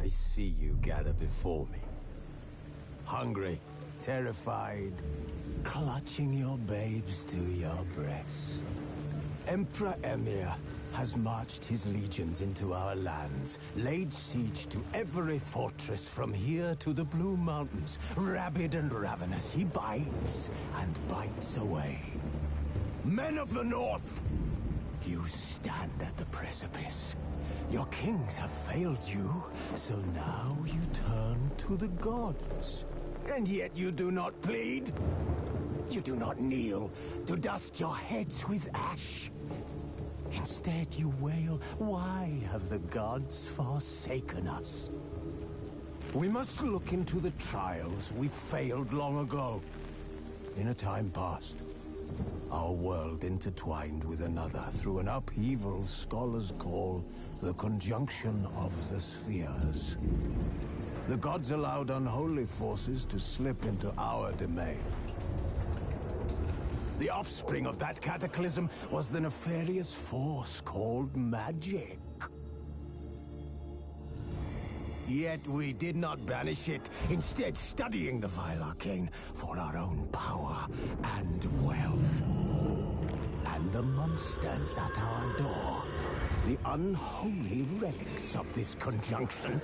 I see you gather before me. Hungry, terrified, clutching your babes to your breast. Emperor Emhyr has marched his legions into our lands, laid siege to every fortress from here to the Blue Mountains. Rabid and ravenous, he bites and bites away. Men of the North, you stand at the precipice. Your kings have failed you, so now you turn to the gods. And yet you do not plead. You do not kneel to dust your heads with ash. Instead you wail, why have the gods forsaken us? We must look into the trials we failed long ago. In a time past, our world intertwined with another through an upheaval scholars call the conjunction of the spheres. The gods allowed unholy forces to slip into our domain. The offspring of that cataclysm was the nefarious force called magic. Yet we did not banish it, instead studying the vile arcane for our own power and wealth. And the monsters at our door, the unholy relics of this conjunction.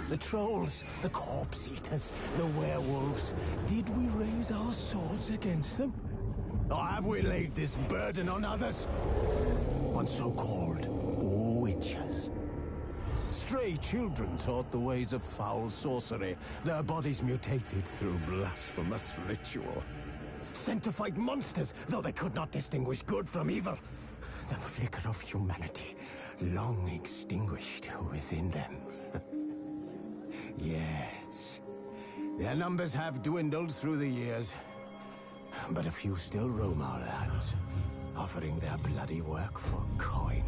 The trolls, the corpse eaters, the werewolves. Did we raise our swords against them? Or have we laid this burden on others? On so-called witches. Stray children taught the ways of foul sorcery, their bodies mutated through blasphemous ritual. Sent to fight monsters, though they could not distinguish good from evil. The flicker of humanity, long extinguished within them. Yes, their numbers have dwindled through the years, but a few still roam our lands, offering their bloody work for coin.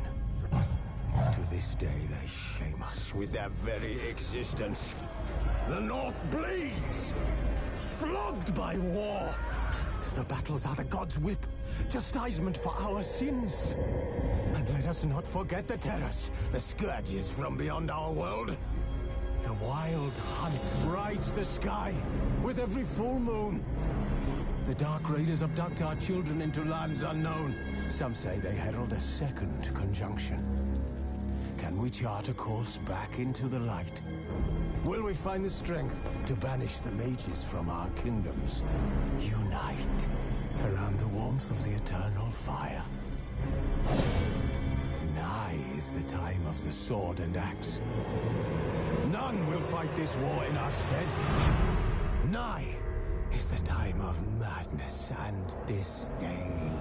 To this day, they shame us with their very existence. The North bleeds, flogged by war. The battles are the gods' whip, chastisement for our sins. And let us not forget the terrors, the scourges from beyond our world. The wild hunt brights the sky with every full moon. The Dark Raiders abduct our children into lands unknown. Some say they herald a second conjunction. Can we chart a course back into the light? Will we find the strength to banish the mages from our kingdoms? Unite around the warmth of the eternal fire. Nigh is the time of the sword and axe. None will fight this war in our stead. Nigh is the time of madness and disdain.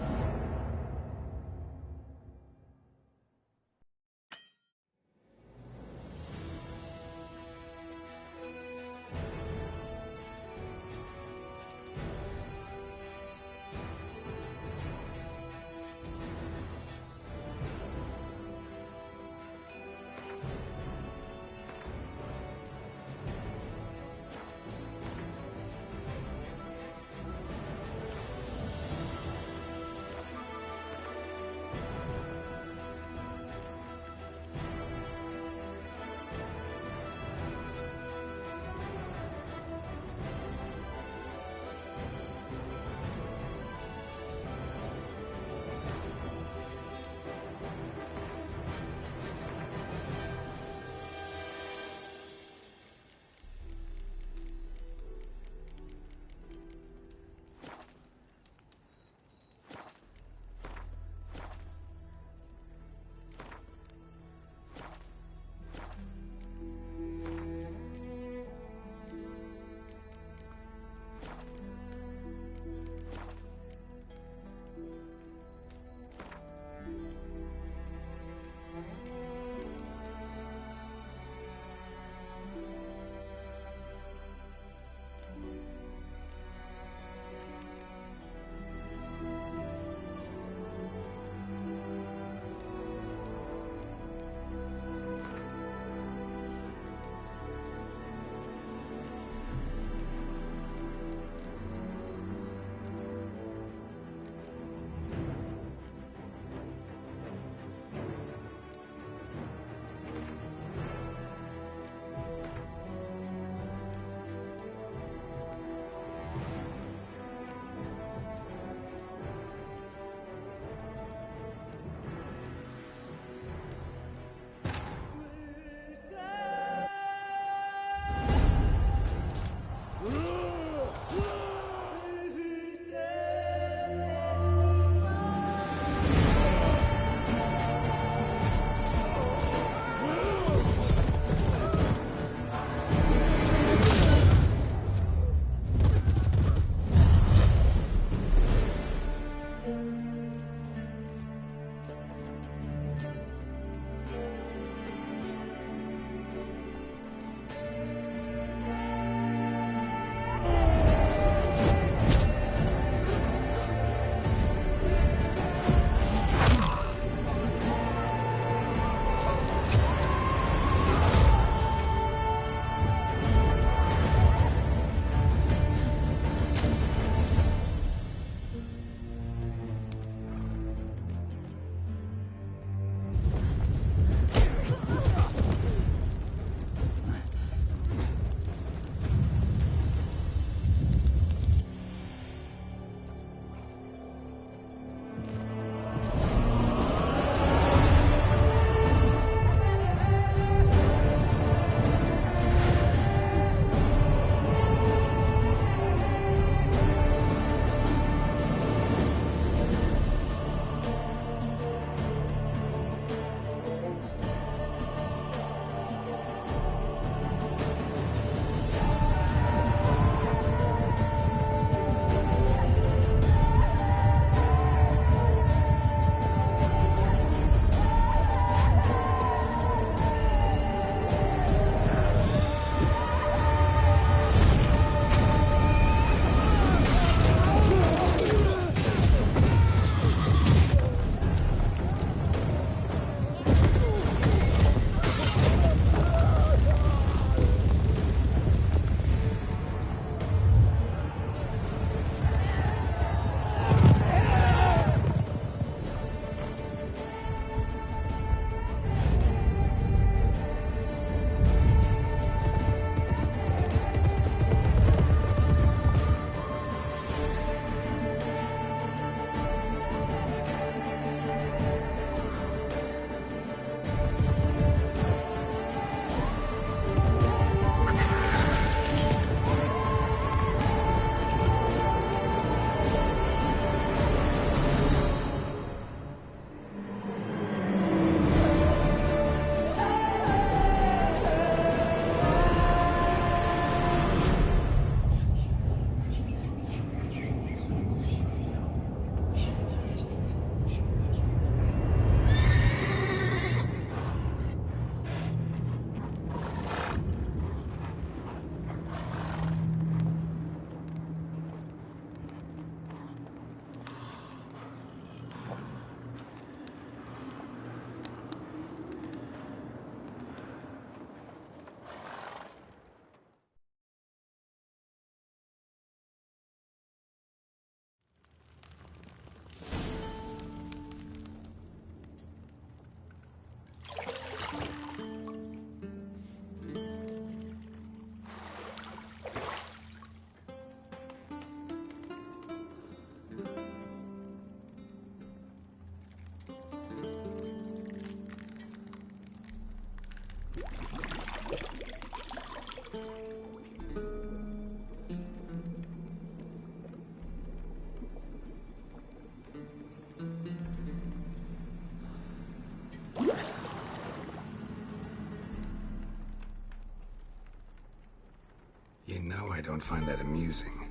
don't find that amusing.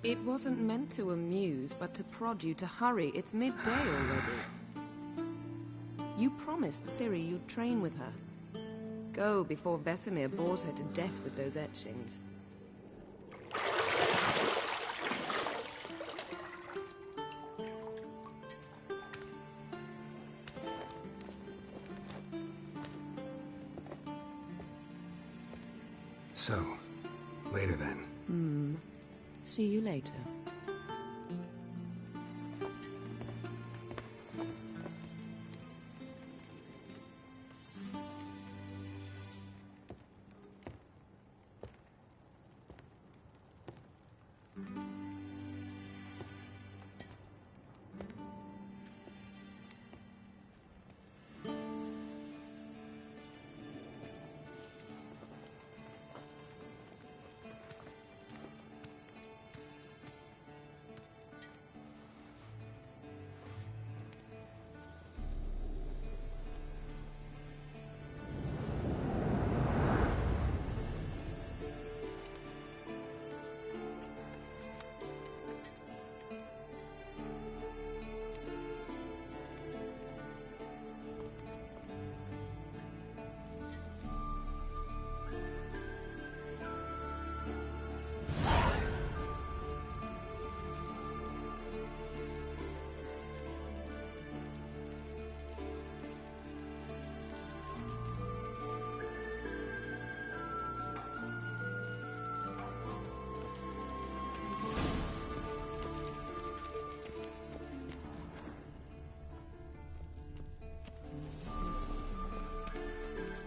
It wasn't meant to amuse, but to prod you to hurry. It's midday already. You promised Ciri you'd train with her. Go before Vesemir bores her to death with those etchings. So, later then. See you later.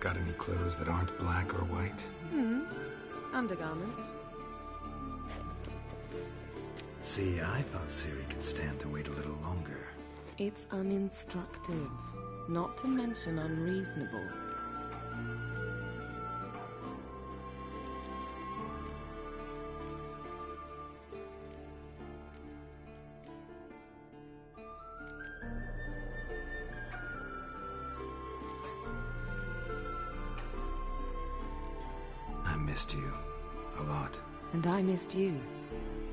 Got any clothes that aren't black or white? Undergarments. See, I thought Ciri could stand to wait a little longer. It's uninstructive, not to mention unreasonable. I missed you. A lot. And I missed you.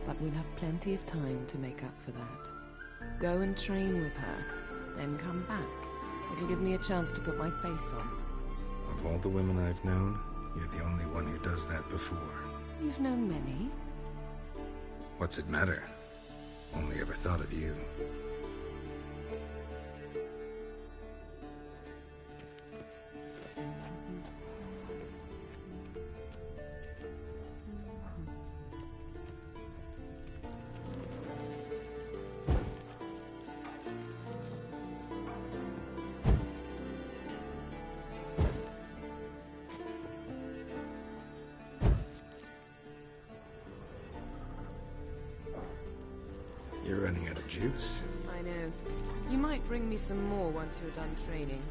But we'll have plenty of time to make up for that. Go and train with her, then come back. It'll give me a chance to put my face on. Of all the women I've known, you're the only one who does that before. You've known many. What's it matter? Only ever thought of you. You're running out of juice. I know. You might bring me some more once you're done training.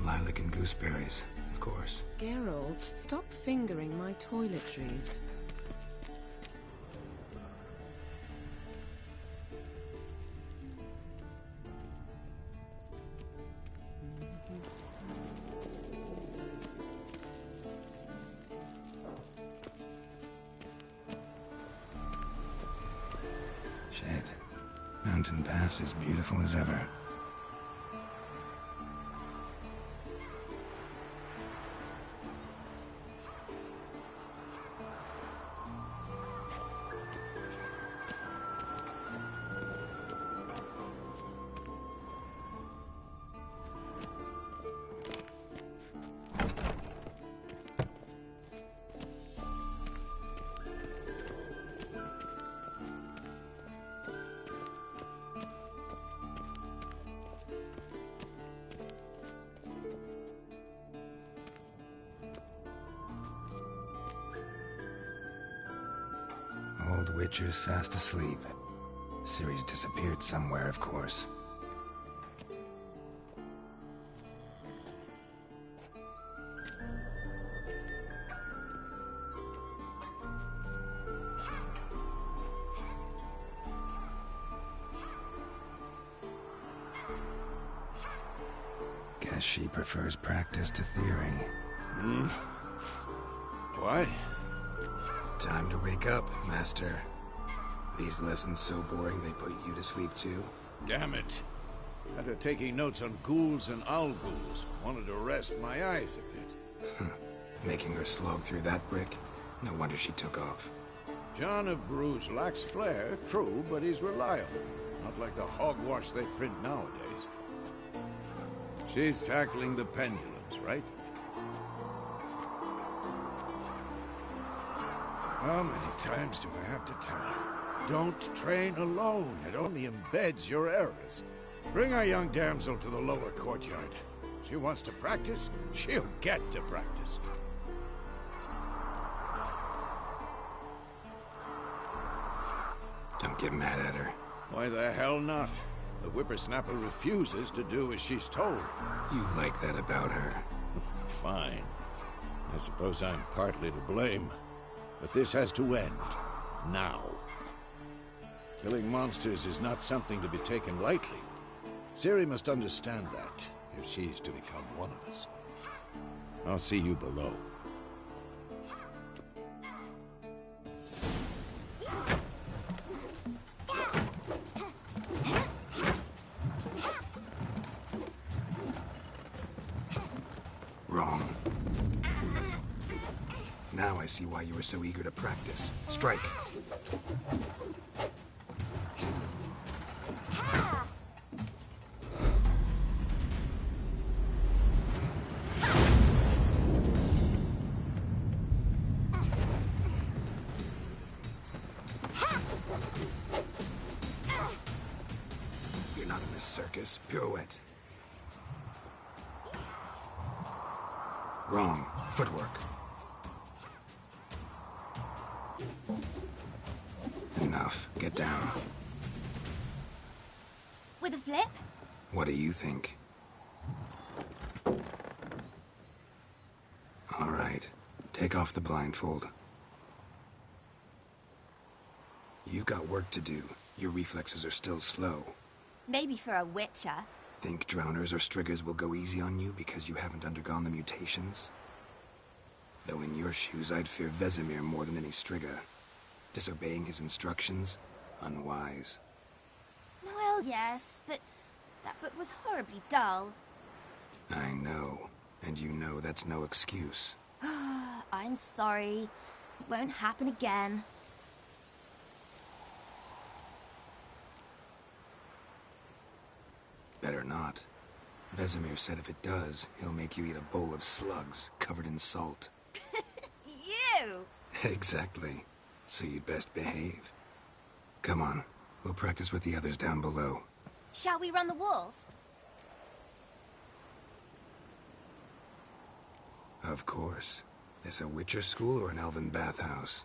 Lilac and gooseberries, of course. Geralt, stop fingering my toiletries. Shit. Mountain Pass is beautiful as ever. Old Witcher's fast asleep. Ciri's disappeared somewhere, of course. Guess she prefers practice to theory. What? Time to wake up, Master. These lessons so boring they put you to sleep too? Damn it. After taking notes on ghouls and owl ghouls, wanted to rest my eyes a bit. Making her slog through that brick? No wonder she took off. John of Bruges lacks flair, true, but he's reliable. Not like the hogwash they print nowadays. She's tackling the pendulums, right? How many times do I have to tell her? Don't train alone. It only embeds your errors. Bring our young damsel to the lower courtyard. She wants to practice, she'll get to practice. Don't get mad at her. Why the hell not? The whippersnapper refuses to do as she's told. You like that about her. Fine. I suppose I'm partly to blame. But this has to end. Now. Killing monsters is not something to be taken lightly. Ciri must understand that, if she's to become one of us. I'll see you below. Wrong. Now I see why you were so eager to practice. Strike. You're not in this circus. Pirouette. Wrong. Footwork. Enough. Get down. With a flip? What do you think? All right. Take off the blindfold. You've got work to do. Your reflexes are still slow. Maybe for a witcher. Think drowners or striggers will go easy on you because you haven't undergone the mutations? Though in your shoes, I'd fear Vesemir more than any strigger. Disobeying his instructions? Unwise. Well, yes, but that book was horribly dull. I know. And you know that's no excuse. I'm sorry. It won't happen again. Better not. Vesemir said if it does, he'll make you eat a bowl of slugs covered in salt. You! Exactly. So you'd best behave. Come on. We'll practice with the others down below. Shall we run the walls? Of course. This a Witcher school or an elven bathhouse?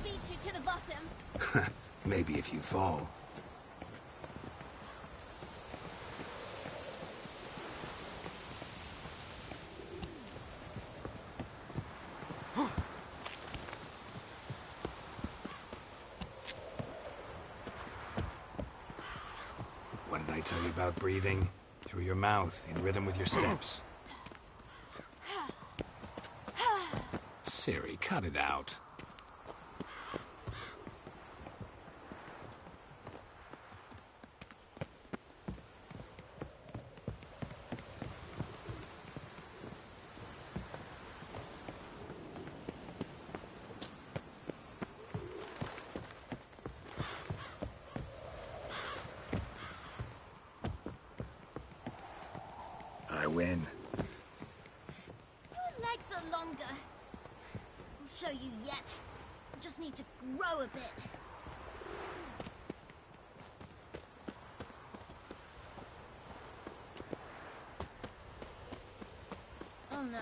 Beat you to the bottom. Maybe if you fall. What did I tell you about breathing? Through your mouth, in rhythm with your steps. Ciri, cut it out. I win. Your legs are longer. I'll show you yet. I just need to grow a bit. Oh no.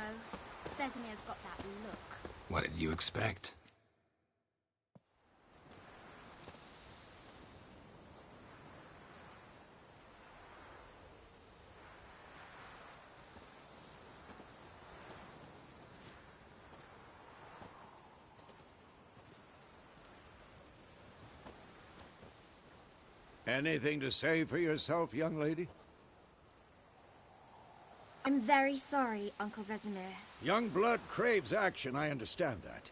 Vesemir's got that look. What did you expect? Anything to say for yourself, young lady? I'm very sorry, Uncle Vesemir. Young blood craves action, I understand that.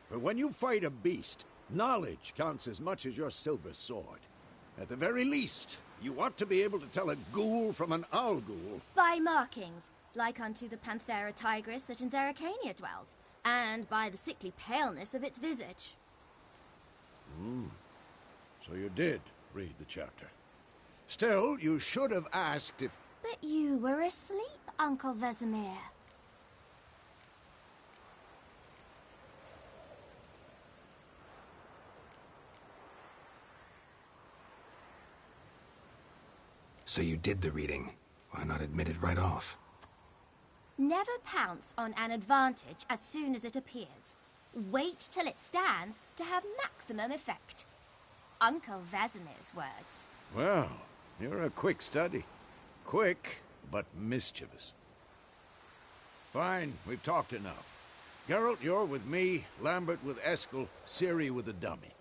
But when you fight a beast, knowledge counts as much as your silver sword. At the very least, you ought to be able to tell a ghoul from an owl ghoul. By markings, like unto the Panthera tigris that in Zerrikania dwells, and by the sickly paleness of its visage. So you did read the chapter. Still, you should have asked if... But you were asleep, Uncle Vesemir. So you did the reading. Why not admit it right off? Never pounce on an advantage as soon as it appears. Wait till it stands to have maximum effect. Uncle Vesemir's words. Well, you're a quick study. Quick, but mischievous. Fine, we've talked enough. Geralt, you're with me, Lambert with Eskel, Ciri with the dummy.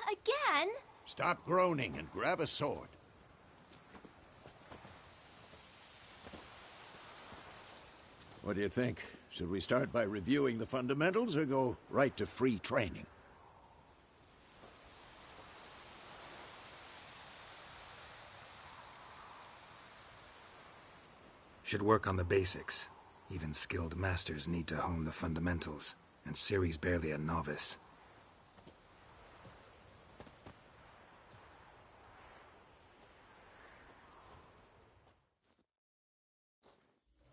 Again? Stop groaning and grab a sword. What do you think? Should we start by reviewing the fundamentals or go right to free training? Should work on the basics. Even skilled masters need to hone the fundamentals, and Ciri's barely a novice.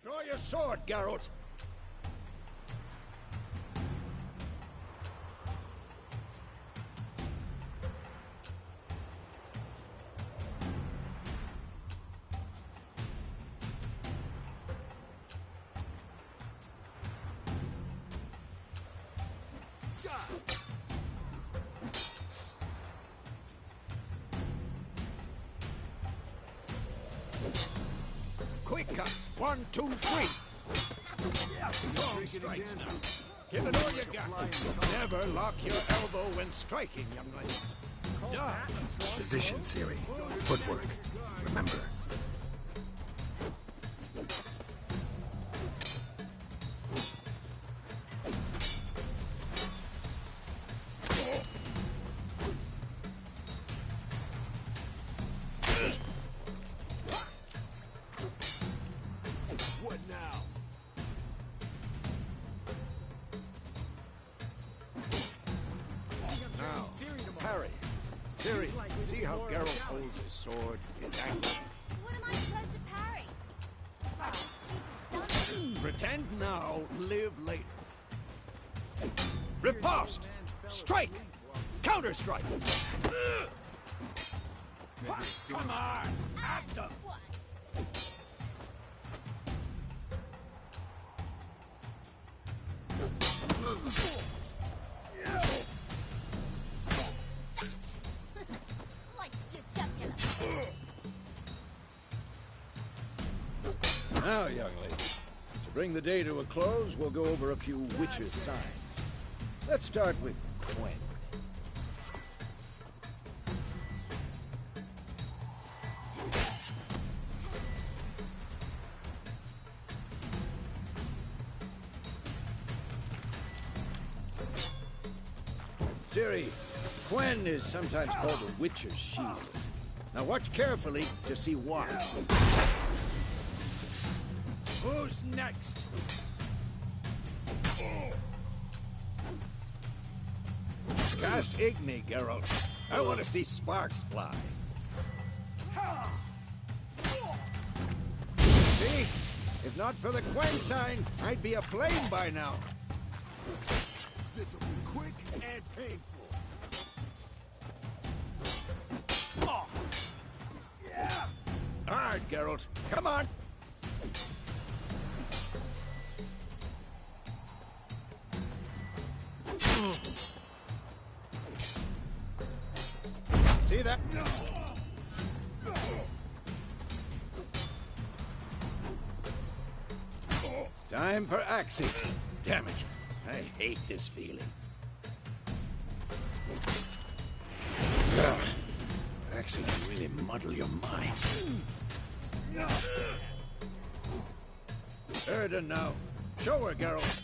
Draw your sword, Geralt! Quick cuts. 1, 2, 3. Strong strikes now. Give it all you got. Never lock your elbow when striking, young lady. Done. Position, Ciri. Footwork. Remember. What now? Now, Harry. Ciri, see how Geralt holds his sword? It's angry. What am I supposed to parry? Stupid. Pretend now, live later. Riposte! Strike! Counter-strike! Come on! Act up! Sliced your jugular. Now, young lady, to bring the day to a close, we'll go over a few witches' signs. Let's start with Quen. Ciri, Quen is sometimes called a witcher's shield. Now watch carefully to see why. Who's next? Cast Igni, Geralt. I want to see sparks fly. See? If not for the Quen sign, I'd be aflame by now. This will be quick and painful. Hard, Geralt. Come on. See that? Time for Axii. Damn it. I hate this feeling. Ugh. Climaxing can really muddle your mind. Erden now. Show her, Geralt.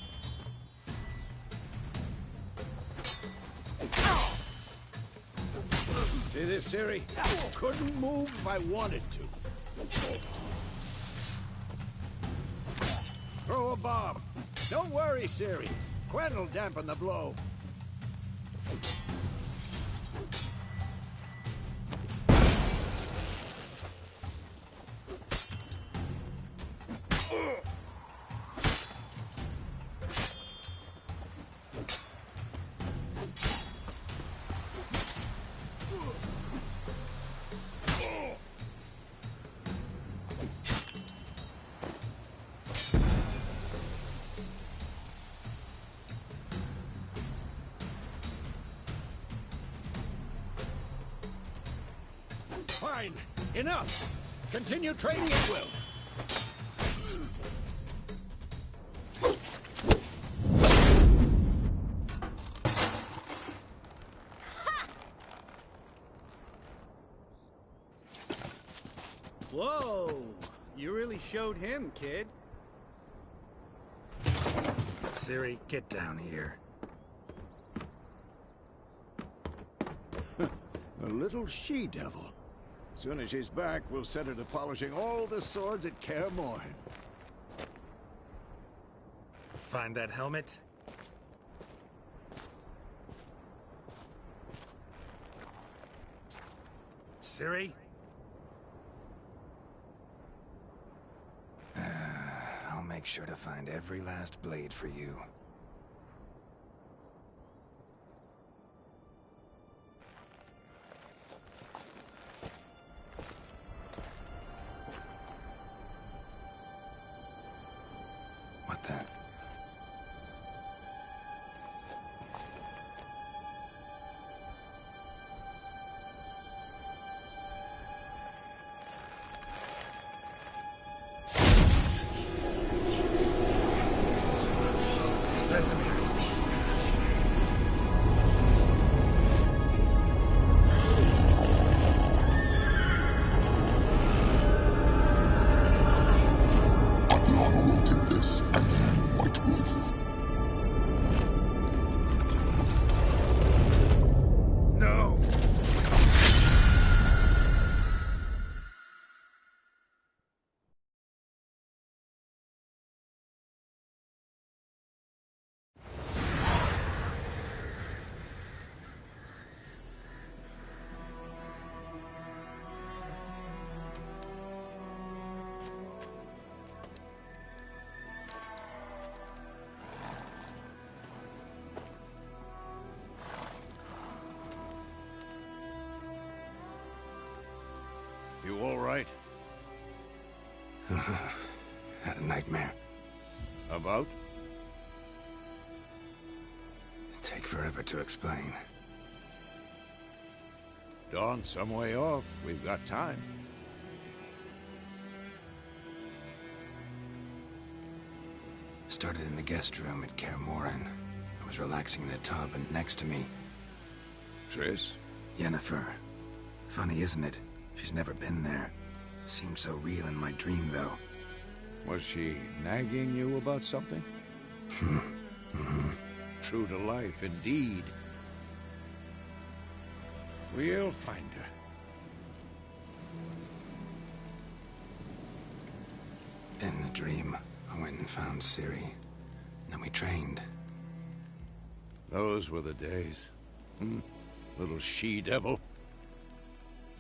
See this, Ciri? Couldn't move if I wanted to. Throw a bomb. Don't worry, Ciri. Quen will dampen the blow. Fine. Enough. Continue training at will. Whoa! You really showed him, kid. Ciri, get down here. A little she-devil. Soon as she's back, we'll set her to polishing all the swords at Kaer Morhen. Find that helmet? Ciri? I'll make sure to find every last blade for you. What the? Vesemir. Adriana will take this, and then White Wolf. No! You all right? Had a nightmare. About? Take forever to explain. Dawn's some way off. We've got time. Started in the guest room at Kaer Morhen. I was relaxing in a tub, and next to me, Triss? Yennefer. Funny, isn't it? She's never been there. Seemed so real in my dream, though. Was she nagging you about something? True to life, indeed. We'll find her. In the dream, I went and found Ciri. Then we trained. Those were the days. Little she-devil.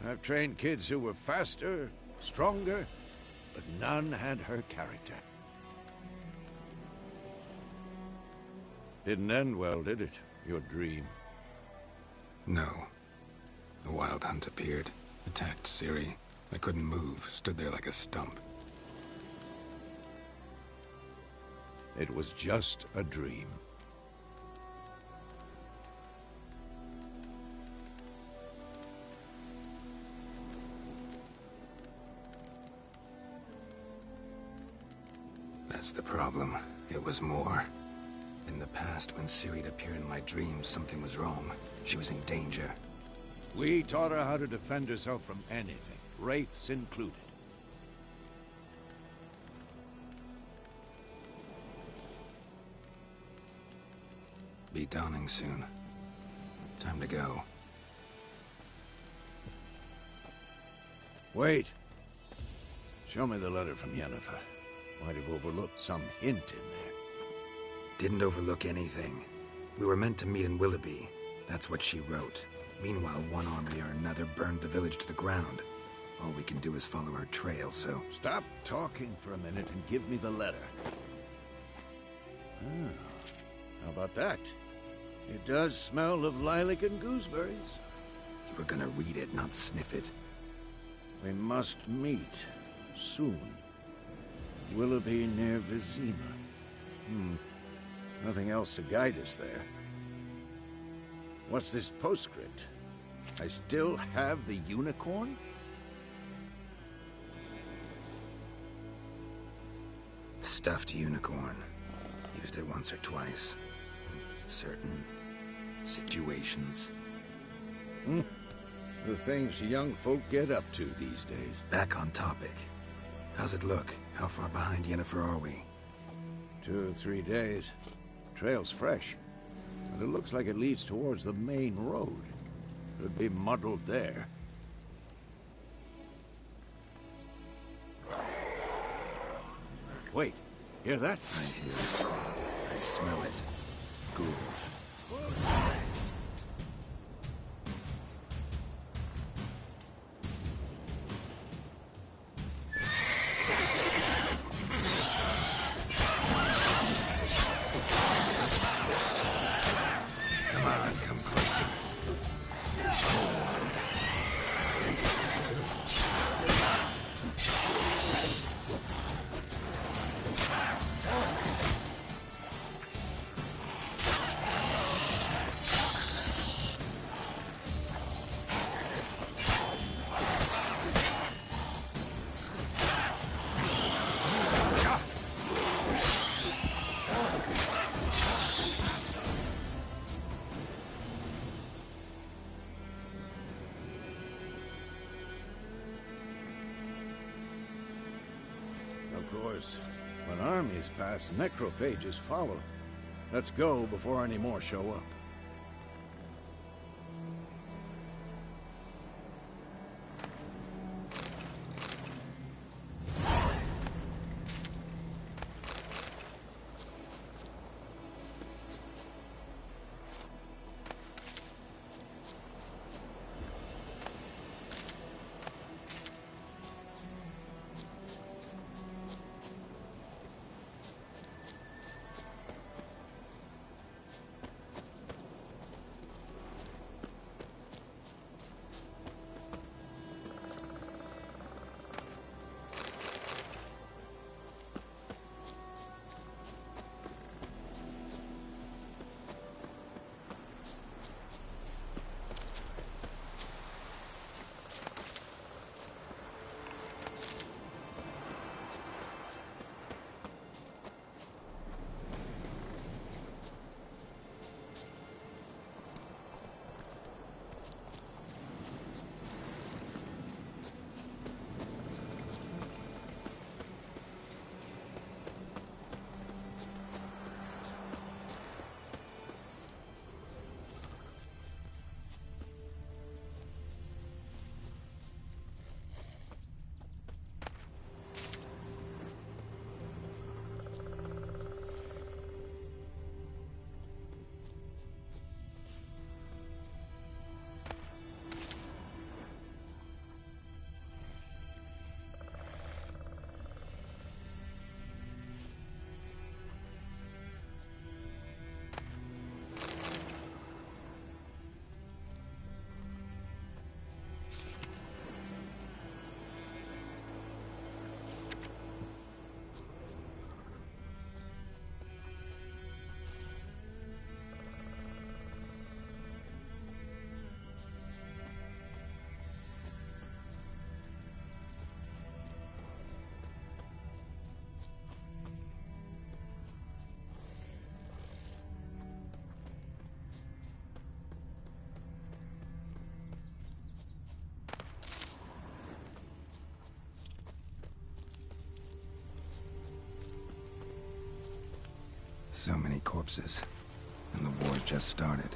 I've trained kids who were faster, stronger, but none had her character. Didn't end well, did it? Your dream? No. The Wild Hunt appeared, attacked Ciri. I couldn't move, stood there like a stump. It was just a dream. That's the problem. It was more. In the past, when Ciri'd appear in my dreams, something was wrong. She was in danger. We taught her how to defend herself from anything, wraiths included. Be dawning soon. Time to go. Wait. Show me the letter from Yennefer. Might have overlooked some hint in there. Didn't overlook anything. We were meant to meet in Willoughby. That's what she wrote. Meanwhile, one army or another burned the village to the ground. All we can do is follow her trail, so... Stop talking for a minute and give me the letter. Ah, how about that? It does smell of lilac and gooseberries. You were gonna read it, not sniff it. We must meet. Soon. Willoughby near Vizima. Nothing else to guide us there. What's this postscript? I still have the unicorn? Stuffed unicorn. Used it once or twice. In certain situations. The things young folk get up to these days. Back on topic. How's it look? How far behind Yennefer are we? 2 or 3 days. Trail's fresh. But it looks like it leads towards the main road. Could be muddled there. Wait, hear that? I hear it. I smell it. Ghouls. Of course, when armies pass, necrophages follow. Let's go before any more show up. So many corpses. And the war's just started.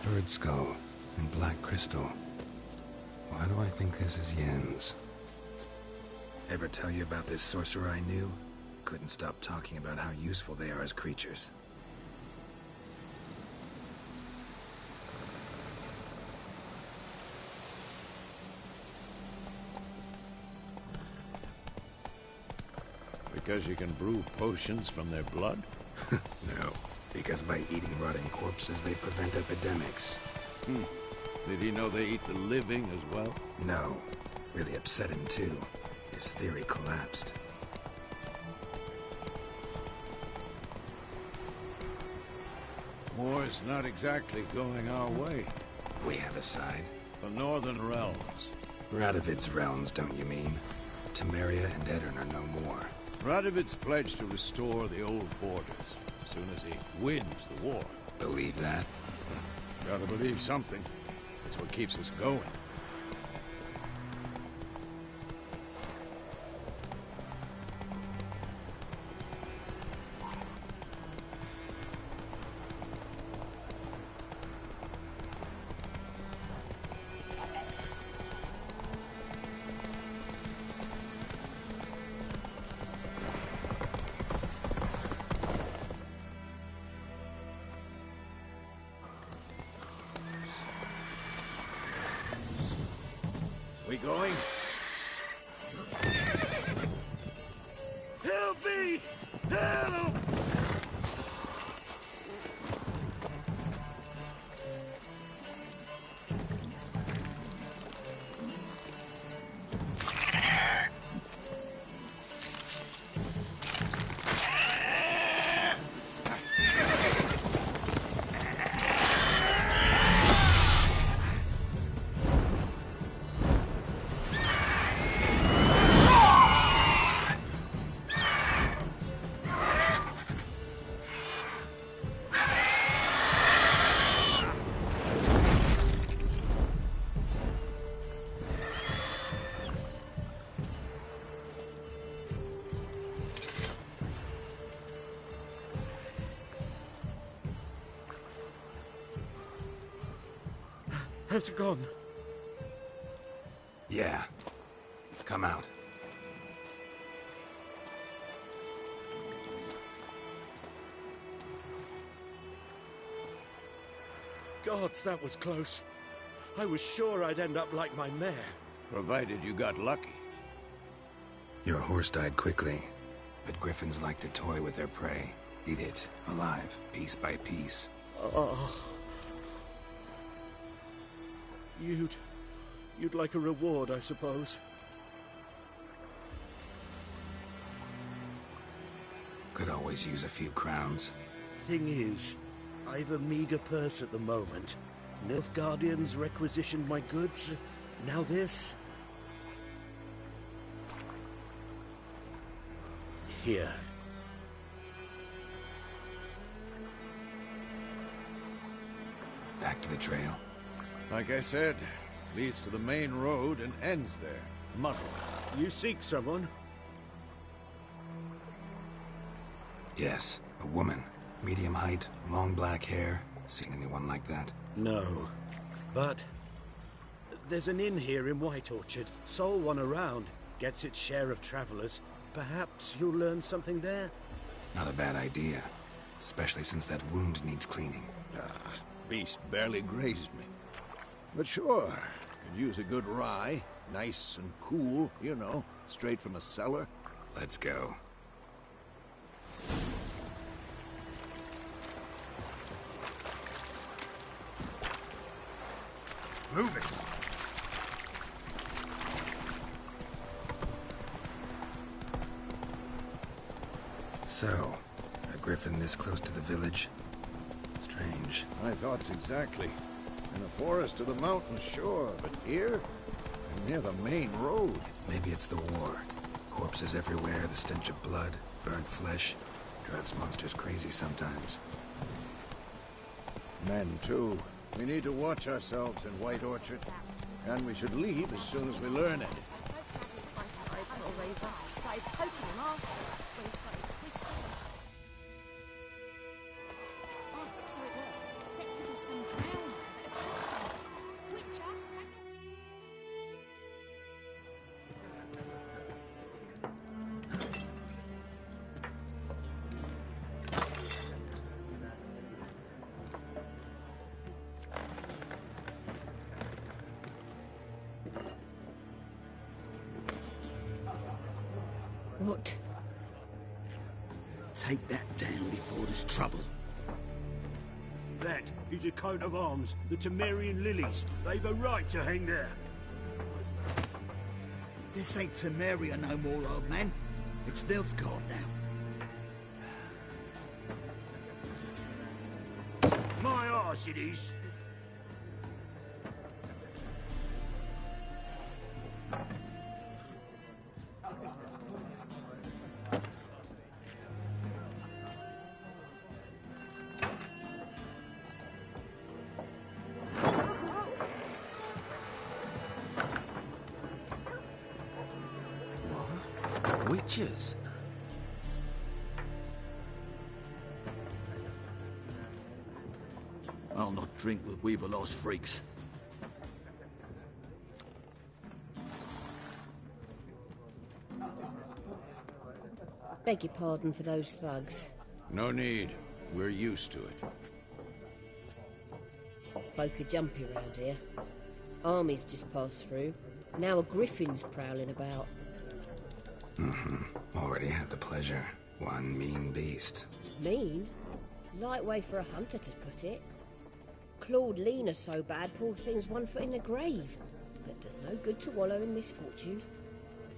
Bird skull and black crystal. Why do I think this is Yen's? Ever tell you about this sorcerer I knew? Couldn't stop talking about how useful they are as creatures. Because you can brew potions from their blood? No. Because by eating rotting corpses, they prevent epidemics. Did he know they eat the living as well? No. Really upset him, too. His theory collapsed. War's not exactly going our way. We have a side. The Northern Realms. Radovid's realms, don't you mean? Temeria and Edirn are no more. Radovid's pledged to restore the old borders as soon as he wins the war. Believe that? Gotta believe something. It's what keeps us going. We going? Help me! Help! Has it gone? Yeah. Come out. Gods, that was close. I was sure I'd end up like my mare. Provided you got lucky. Your horse died quickly, but griffins like to toy with their prey. Eat it, alive, piece by piece. Oh. You'd like a reward, I suppose. Could always use a few crowns. Thing is, I've a meager purse at the moment. Nilfgaardians requisitioned my goods. Now this. Here. Back to the trail. Like I said, leads to the main road and ends there. Muddle. You seek someone? Yes, a woman. Medium height, long black hair. Seen anyone like that? No. But there's an inn here in White Orchard. Sole one around. Gets its share of travelers. Perhaps you'll learn something there? Not a bad idea. Especially since that wound needs cleaning. Beast barely grazed me. But sure, could use a good rye. Nice and cool, you know, straight from a cellar. Let's go. Move it! So, a griffin this close to the village? Strange. My thoughts exactly. In the forest or the mountains, sure, but here? And near the main road. Maybe it's the war. Corpses everywhere, the stench of blood, burnt flesh. Drives monsters crazy sometimes. Men, too. We need to watch ourselves in White Orchard. And we should leave as soon as we learn anything. What? Take that down before there's trouble. That is a coat of arms, the Temerian lilies. They've a right to hang there. This ain't Temeria no more, old man. It's Nilfgaard now. My arse it is. Witches? I'll not drink with Weaverlost freaks. Beg your pardon for those thugs. No need. We're used to it. Folk are jumpy round here. Armies just passed through. Now a griffin's prowling about. Already had the pleasure. One mean beast. Mean? Light way for a hunter to put it. Clawed Lena so bad, poor thing's 1 foot in the grave. But does no good to wallow in misfortune.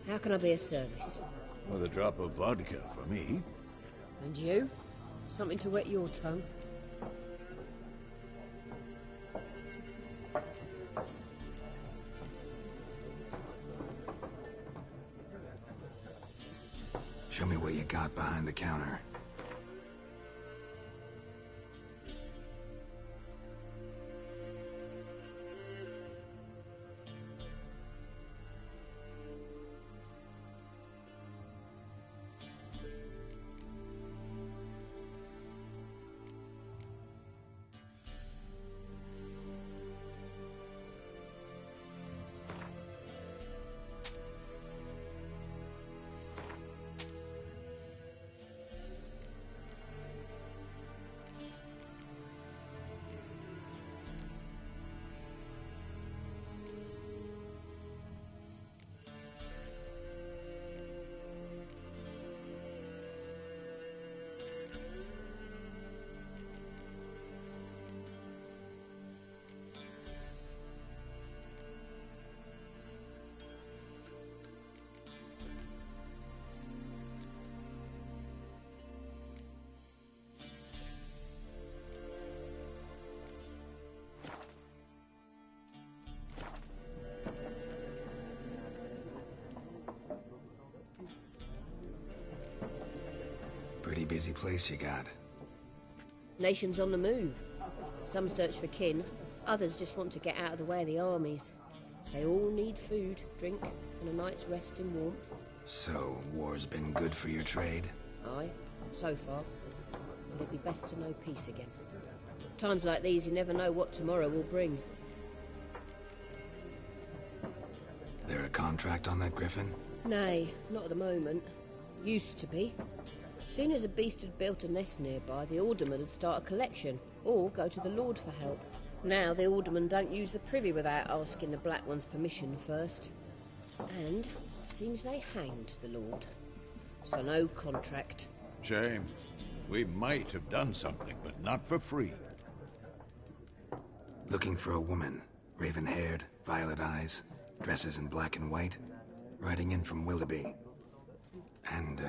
How can I be of service? With a drop of vodka for me. And you? Something to wet your tongue? Show me what you got behind the counter. Pretty busy place you got. Nations on the move. Some search for kin, others just want to get out of the way of the armies. They all need food, drink, and a night's rest in warmth. So, war's been good for your trade? Aye, so far. But it'd be best to know peace again. Times like these, you never know what tomorrow will bring. There a contract on that Griffin? Nay, not at the moment. Used to be. Soon as a beast had built a nest nearby, the alderman would start a collection, or go to the Lord for help. Now the aldermen don't use the privy without asking the Black One's permission first. And seems they hanged the Lord. So no contract. Shame. We might have done something, but not for free. Looking for a woman. Raven-haired, violet eyes, dresses in black and white. Riding in from Willoughby. And,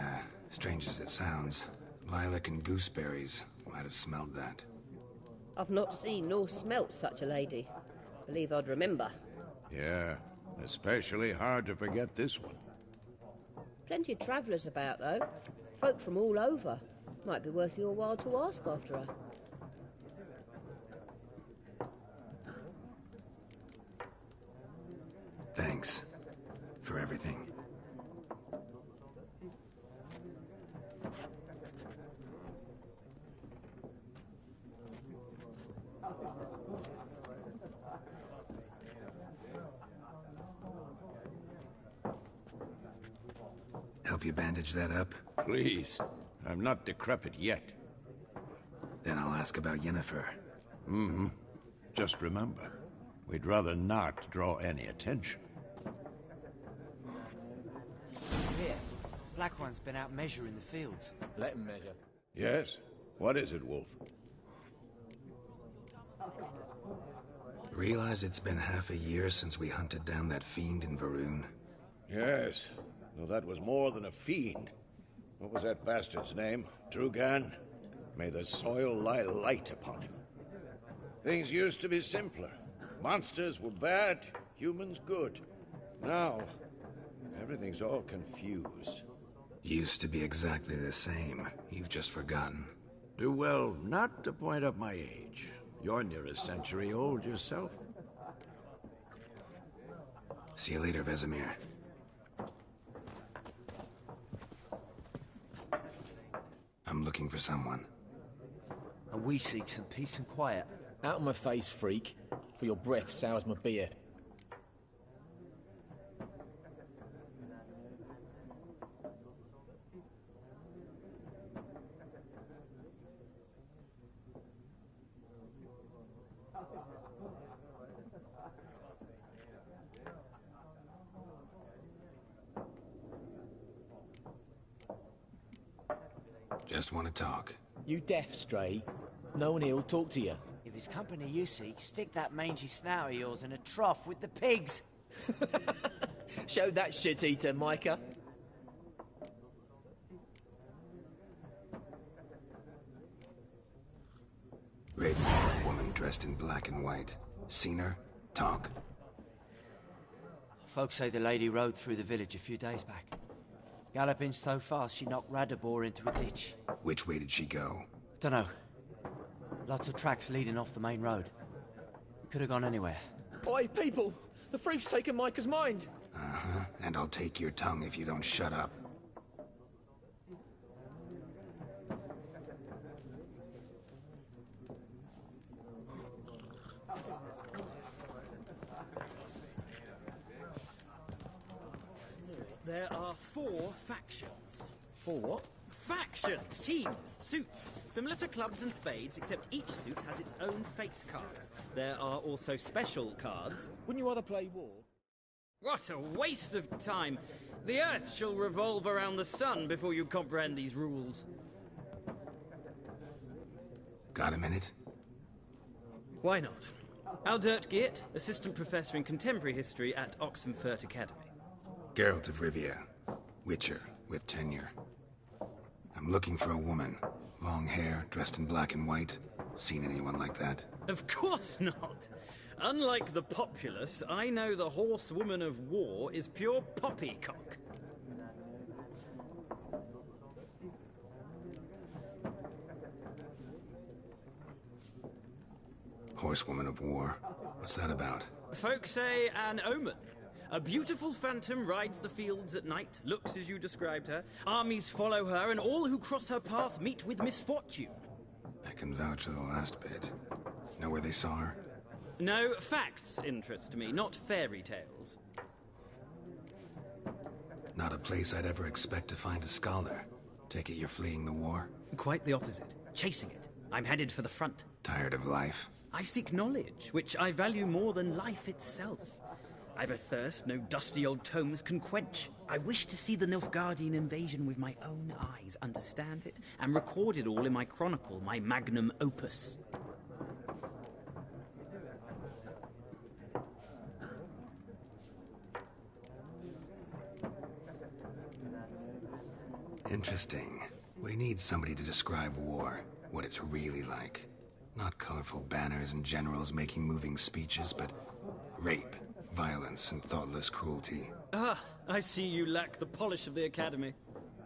strange as it sounds, lilac and gooseberries might have smelled that. I've not seen nor smelt such a lady. Believe I'd remember. Yeah, especially hard to forget this one. Plenty of travellers about, though. Folk from all over. Might be worth your while to ask after her. Thanks for everything. Help you bandage that up? Please. I'm not decrepit yet. Then I'll ask about Yennefer. Mm-hmm. Just remember, we'd rather not draw any attention. Here, Black One's been out measuring the fields. Let him measure. Yes? What is it, Wolf? Realize it's been half a year since we hunted down that fiend in Varun? Yes, though that was more than a fiend. What was that bastard's name? Drugan? May the soil lie light upon him. Things used to be simpler. Monsters were bad, humans good. Now, everything's all confused. Used to be exactly the same. You've just forgotten. Do well not to point up my age. You're near a century old yourself. See you later, Vesemir. I'm looking for someone. And we seek some peace and quiet. Out of my face, freak. For your breath sours my beer. Just want to talk. You deaf, Stray? No one here will talk to you. If it's company you seek, stick that mangy snout of yours in a trough with the pigs. Show that shit-eater, Micah. Raven-haired woman dressed in black and white. Seen her? Talk. Folks say the lady rode through the village a few days back. Galloping so fast she knocked Radabor into a ditch. Which way did she go? Dunno. Lots of tracks leading off the main road. Could have gone anywhere. Oi, people! The freak's taken Micah's mind! Uh-huh, and I'll take your tongue if you don't shut up. There are 4 factions. 4 what? Factions, teams, suits, similar to clubs and spades, except each suit has its own face cards. There are also special cards. Wouldn't you rather play war? What a waste of time! The Earth shall revolve around the sun before you comprehend these rules. Got a minute? Why not? Aldert Geert, Assistant Professor in Contemporary History at Oxenfurt Academy. Geralt of Rivia, Witcher with tenure. I'm looking for a woman. Long hair, dressed in black and white. Seen anyone like that? Of course not! Unlike the populace, I know the horsewoman of war is pure poppycock. horsewoman of war. What's that about? Folk say an omen. A beautiful phantom rides the fields at night, looks as you described her. Armies follow her, and all who cross her path meet with misfortune. I can vouch for the last bit. Know where they saw her? No, facts interest me, not fairy tales. Not a place I'd ever expect to find a scholar. Take it you're fleeing the war? Quite the opposite. Chasing it. I'm headed for the front. Tired of life? I seek knowledge, which I value more than life itself. I've a thirst no dusty old tomes can quench. I wish to see the Nilfgaardian invasion with my own eyes, understand it, and record it all in my chronicle, my magnum opus. Interesting. We need somebody to describe war, what it's really like. Not colorful banners and generals making moving speeches, but rape, violence, and thoughtless cruelty. Ah, I see you lack the polish of the Academy.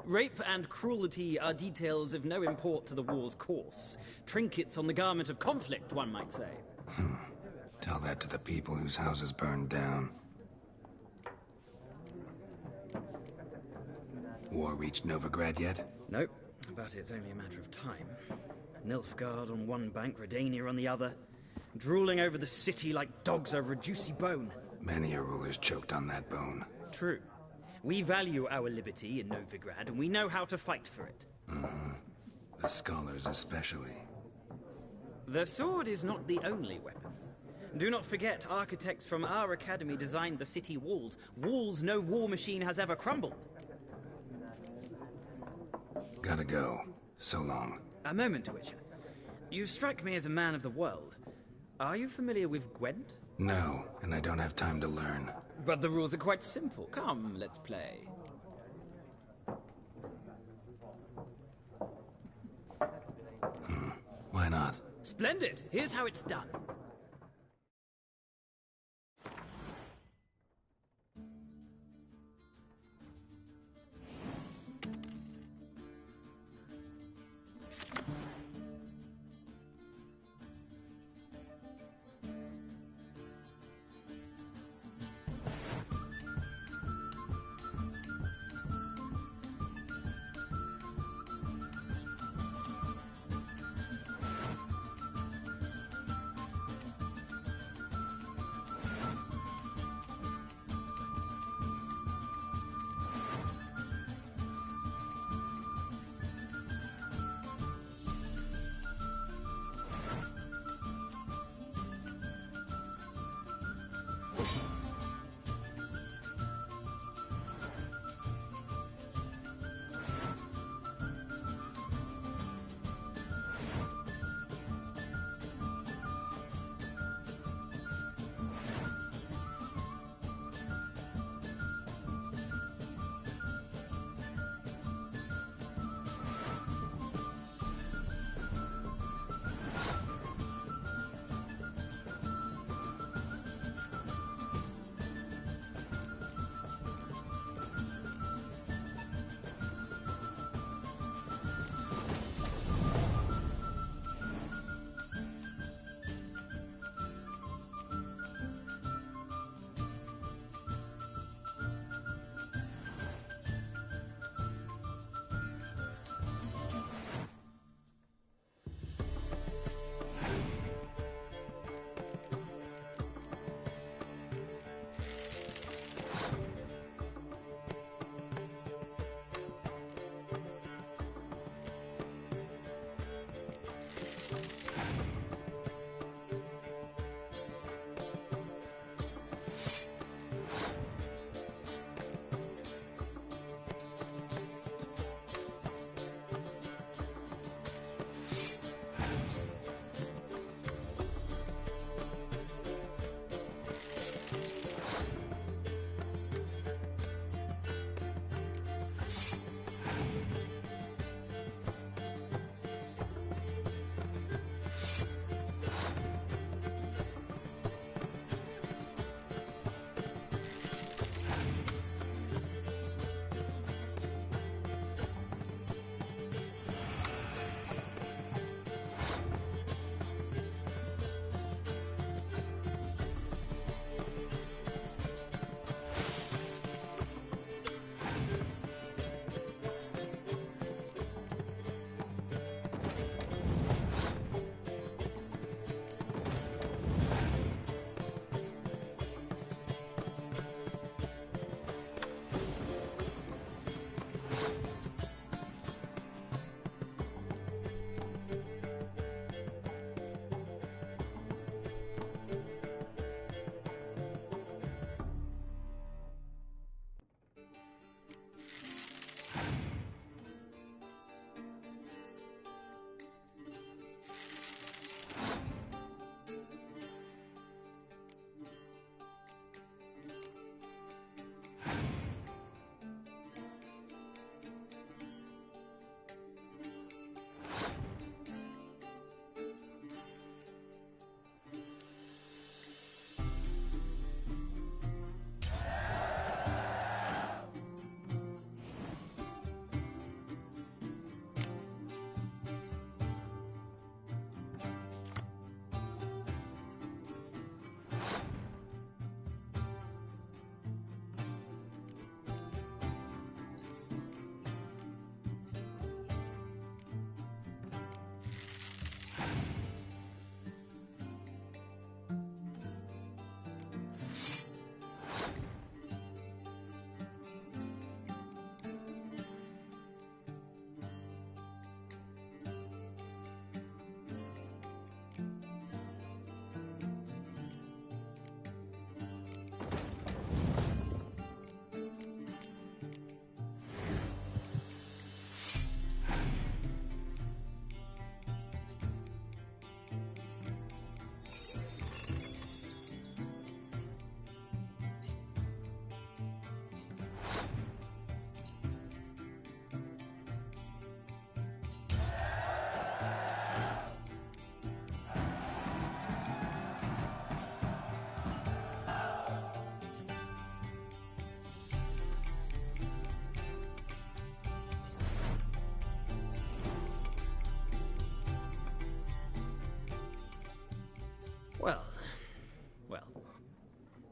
Rape and cruelty are details of no import to the war's course. Trinkets on the garment of conflict, one might say. Tell that to the people whose houses burned down. War reached Novigrad yet? Nope, but it's only a matter of time. Nilfgaard on one bank, Redania on the other, drooling over the city like dogs over a juicy bone. Many a ruler's choked on that bone. True. We value our liberty in Novigrad, and we know how to fight for it. The scholars especially. The sword is not the only weapon. Do not forget, architects from our academy designed the city walls. Walls no war machine has ever crumbled. Gotta go. So long. A moment, Witcher. You strike me as a man of the world. Are you familiar with Gwent? No, and I don't have time to learn. But the rules are quite simple. Come, let's play. Why not? Splendid! Here's how it's done.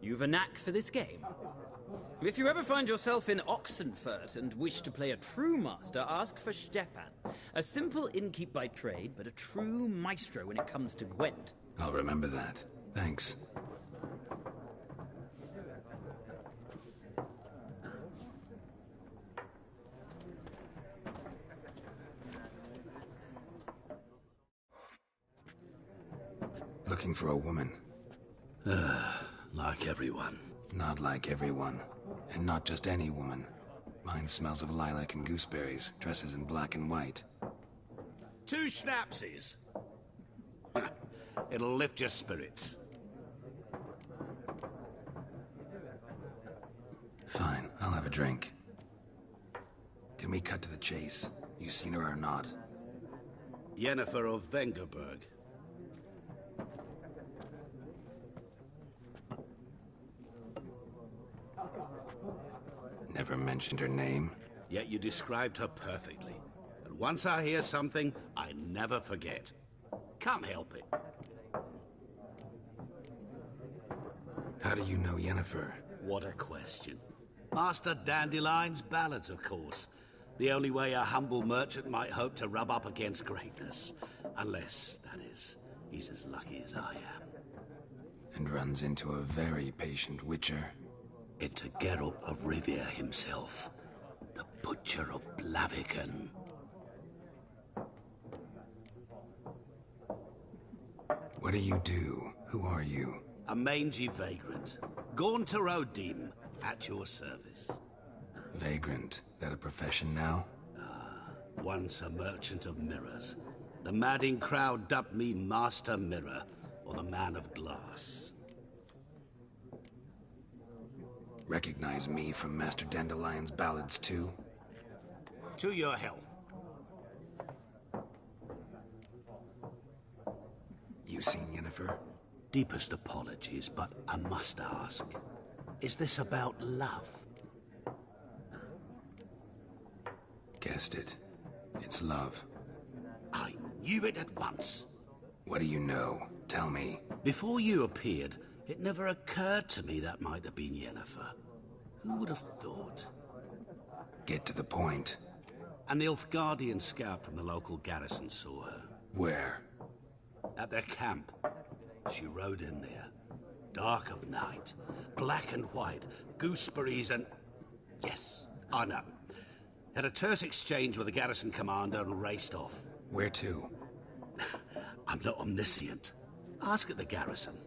You've a knack for this game. If you ever find yourself in Oxenfurt and wish to play a true master, ask for Stepan. A simple innkeep by trade, but a true maestro when it comes to Gwent. I'll remember that. Thanks. Looking for a woman. Like everyone. Not like everyone. And not just any woman. Mine smells of lilac and gooseberries, dresses in black and white. 2 schnapsies. It'll lift your spirits. Fine, I'll have a drink. Can we cut to the chase? You seen her or not? Yennefer of Vengerberg. Never mentioned her name. Yet you described her perfectly. And once I hear something, I never forget. Can't help it. How do you know Yennefer? What a question. Master Dandelion's ballads, of course. The only way a humble merchant might hope to rub up against greatness. Unless, that is, he's as lucky as I am. And runs into a very patient witcher. Into Geralt of Rivia himself. The Butcher of Blaviken. What do you do? Who are you? A mangy vagrant. Gaunter O'Dim, at your service. Vagrant? That a profession now? Once a merchant of mirrors. The madding crowd dubbed me Master Mirror, or the Man of Glass. Recognize me from Master Dandelion's ballads too? To your health. You seen Yennefer? Deepest apologies, but I must ask. Is this about love? Guessed it. It's love. I knew it at once. What do you know? Tell me. Before you appeared, it never occurred to me that might have been Yennefer. Who would have thought? Get to the point. A Nilfgaardian scout from the local garrison saw her. Where? At their camp. She rode in there. Dark of night. Black and white. Gooseberries and... Yes, I know. Had a terse exchange with the garrison commander and raced off. Where to? I'm not omniscient. Ask at the garrison.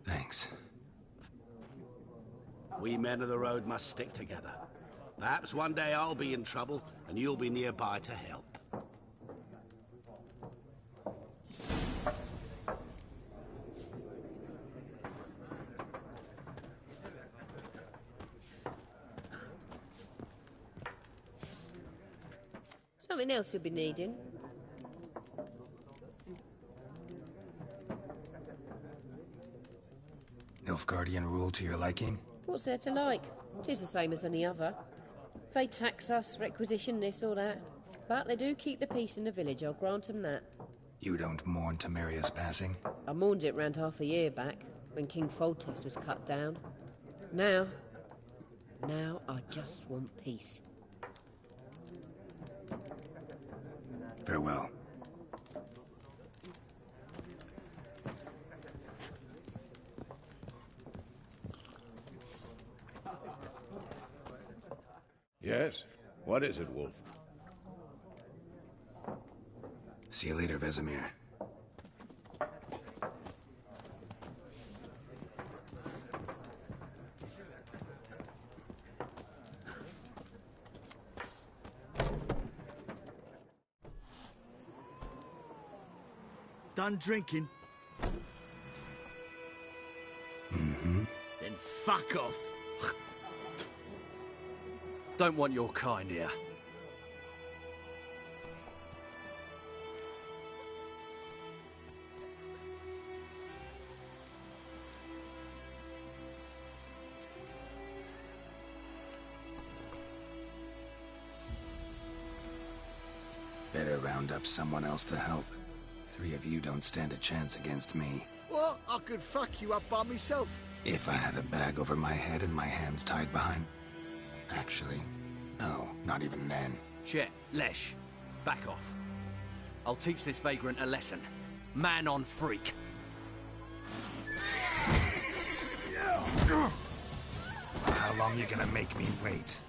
Thanks. We men of the road must stick together. Perhaps one day I'll be in trouble and you'll be nearby to help. Something else you'll be needing. Nilfgaardian rule to your liking? What's there to like? 'Tis the same as any other. They tax us, requisition this or that. But they do keep the peace in the village, I'll grant them that. You don't mourn Temeria's passing? I mourned it round half a year back, when King Foltest was cut down. Now I just want peace. Farewell. Yes? What is it, Wolf? See you later, Vesemir. Done drinking? Mm-hmm. Then fuck off. Don't want your kind here. Better round up someone else to help. 3 of you don't stand a chance against me. What? I could fuck you up by myself. If I had a bag over my head and my hands tied behind... Actually, no, not even then. Chet, Lesh, back off. I'll teach this vagrant a lesson. Man on freak. How long you gonna make me wait?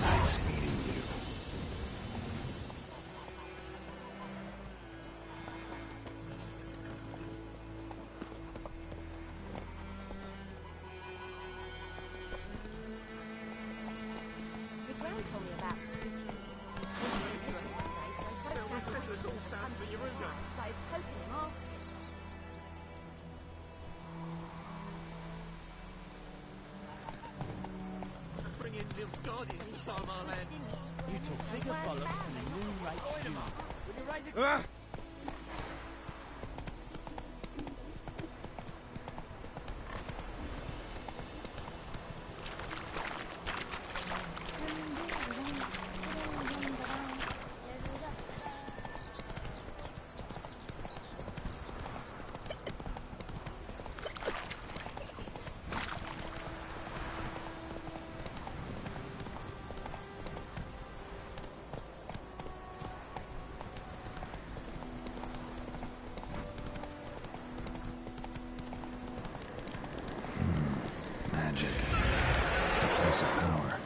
Nice meeting you. Your gran told me about Swift. Started poking and asking. Bring in Nilfgaardians to farm our land. You talk bigger bollocks than a moon rakes you. Will you raise it? Magic. A place of power.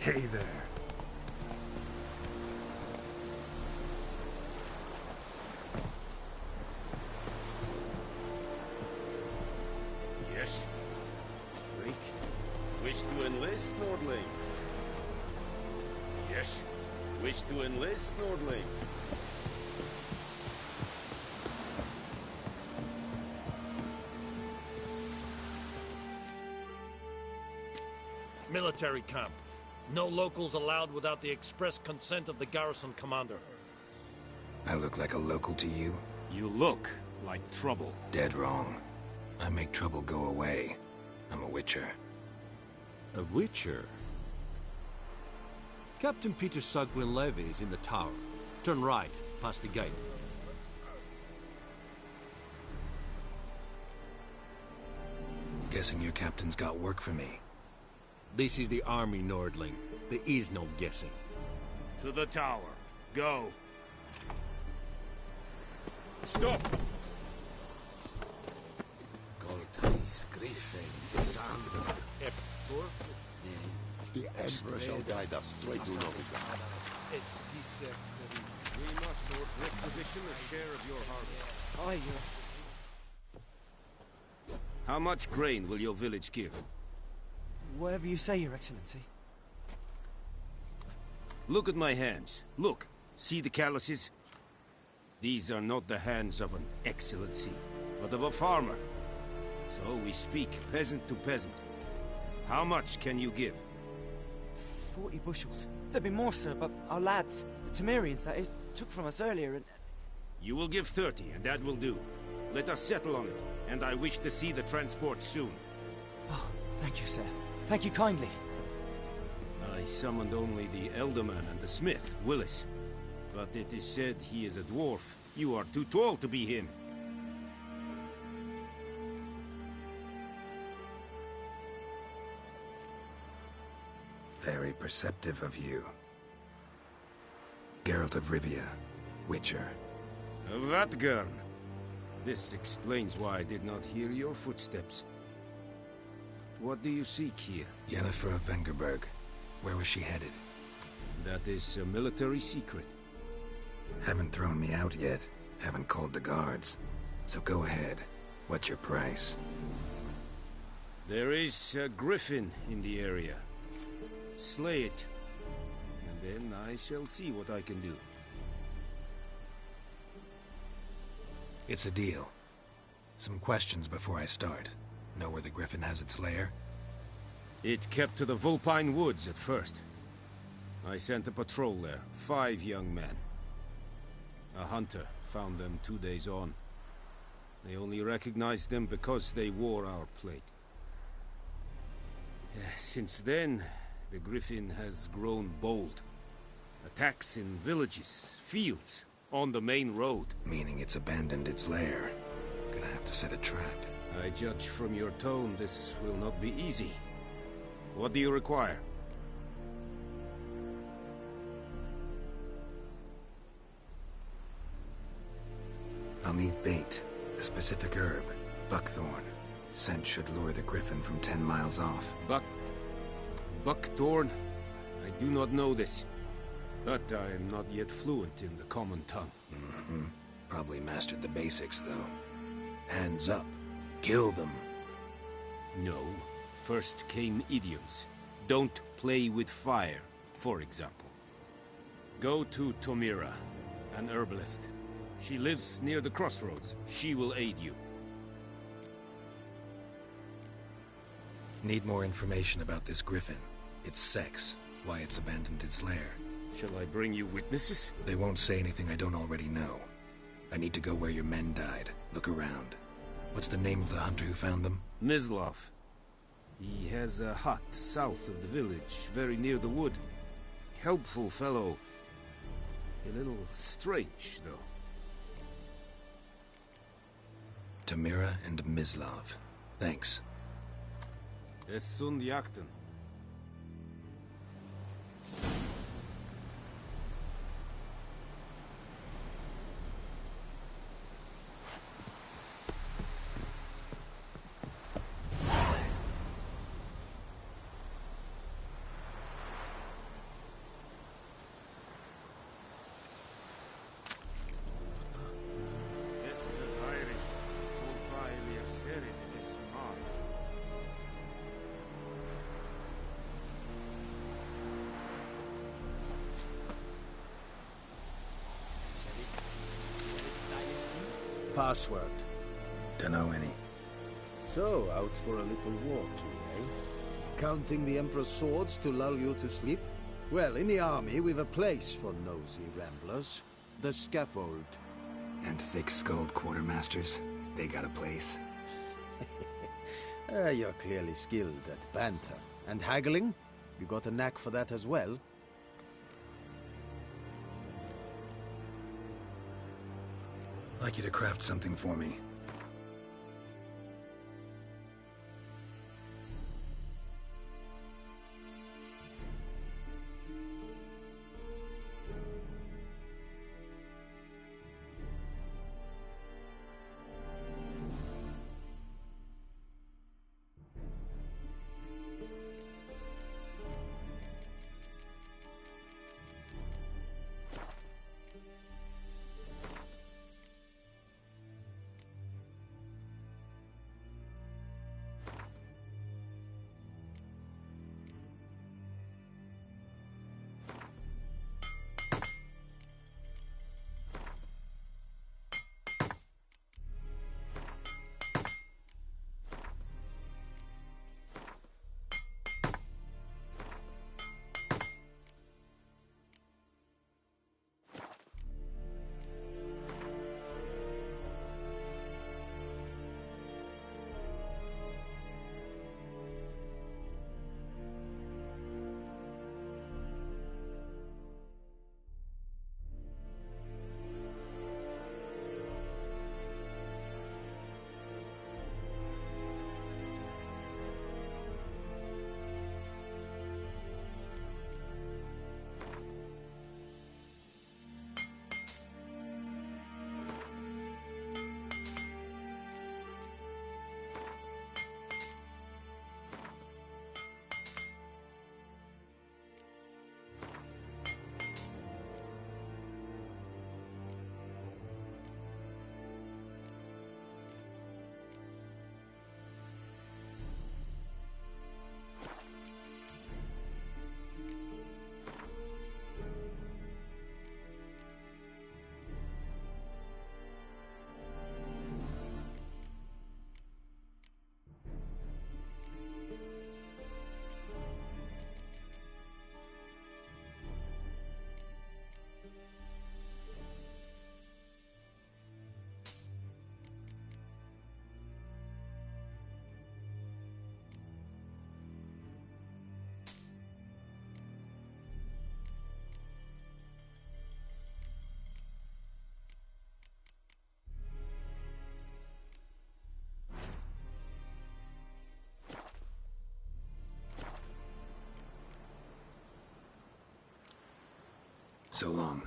Hey there. Yes? Freak? Wish to enlist, Nordling? Yes? Wish to enlist, Nordling? Military camp. No locals allowed without the express consent of the garrison commander. I look like a local to you? You look like trouble. Dead wrong. I make trouble go away. I'm a witcher. A witcher? Captain Peter Sugwin Levy is in the tower. Turn right, past the gate. Guessing your captain's got work for me. This is the army, Nordling. There is no guessing. To the tower. Go. Stop! The Emperor shall guide us straight to Nova. We must requisition a share of your harvest. How much grain will your village give? Whatever you say, Your Excellency. Look at my hands. Look. See the calluses? These are not the hands of an excellency, but of a farmer. So we speak peasant to peasant. How much can you give? 40 bushels. There'd be more, sir, but our lads... The Temerians, that is, took from us earlier and... You will give 30, and that will do. Let us settle on it, and I wish to see the transport soon. Oh, thank you, sir. Thank you kindly. I summoned only the Elderman and the smith, Willis. But it is said he is a dwarf. You are too tall to be him. Very perceptive of you. Geralt of Rivia, Witcher. Vatgern! This explains why I did not hear your footsteps. What do you seek here? Yennefer of Vengerberg. Where was she headed? That is a military secret. Haven't thrown me out yet. Haven't called the guards. So go ahead. What's your price? There is a griffin in the area. Slay it. And then I shall see what I can do. It's a deal. Some questions before I start. Know where the griffin has its lair? It kept to the Vulpine Woods at first. I sent a patrol there, 5 young men. A hunter found them 2 days on. They only recognized them because they wore our plate. Since then, the griffin has grown bold. Attacks in villages, fields, on the main road. Meaning it's abandoned its lair. Gonna have to set a trap. I judge from your tone this will not be easy. What do you require? I'll need bait, a specific herb, buckthorn. Scent should lure the griffin from 10 miles off. Buckthorn? I do not know this. But I am not yet fluent in the common tongue. Probably mastered the basics, though. Hands up. Kill them. No. First came idioms. Don't play with fire, for example. Go to Tomira, an herbalist. She lives near the crossroads. She will aid you. Need more information about this griffin. Its sex, why it's abandoned its lair. Shall I bring you witnesses? They won't say anything I don't already know. I need to go where your men died. Look around. What's the name of the hunter who found them? Mislav. He has a hut south of the village, very near the wood. Helpful fellow. A little strange, though. Tomira and Mislav. Thanks. Es sunt jakten. Password. Dunno any. So, out for a little walkie, eh? Counting the Emperor's swords to lull you to sleep? Well, in the army, we've a place for nosy ramblers. The scaffold. And thick-skulled quartermasters? They got a place. You're clearly skilled at banter. And haggling? You got a knack for that as well? Like you to craft something for me. So long.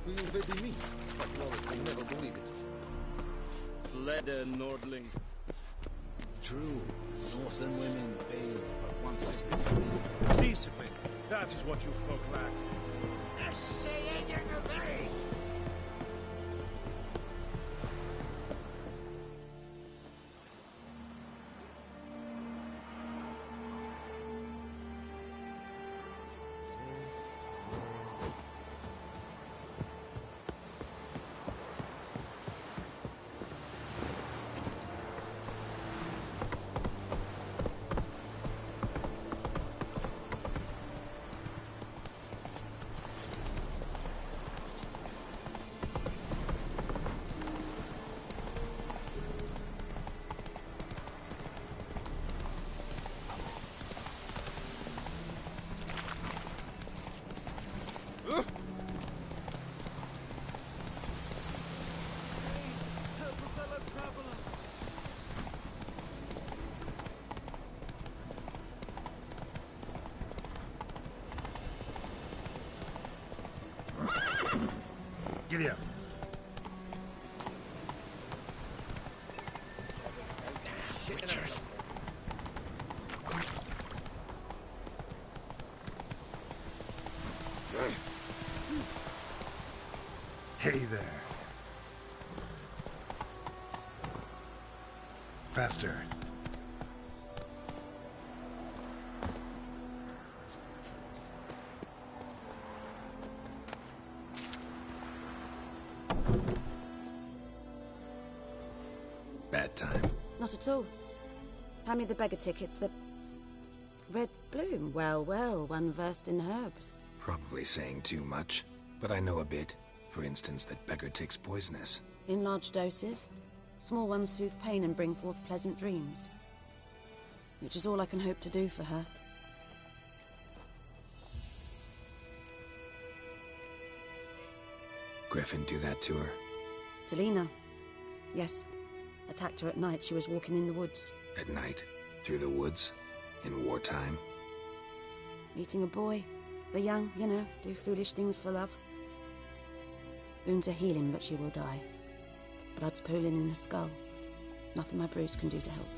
Invading me. Wallace will never believe it. Leather, Nordling. True. Northern women bathe but once every 3. Discipline. That is what you folk lack. Giddy up. Witchers. Hey there. Faster. Bad time. Not at all. Hand me the beggar tickets, the... Red Bloom. Well, well, one versed in herbs. Probably saying too much, but I know a bit. For instance, that beggar tick's poisonous. In large doses. Small ones soothe pain and bring forth pleasant dreams. Which is all I can hope to do for her. Griffin do that to her? Talina. Yes. Attacked her at night. She was walking in the woods. At night? Through the woods? In wartime? Meeting a boy. The young, you know, do foolish things for love. Wounds are healing, but she will die. Blood's pooling in her skull. Nothing my bruise can do to help.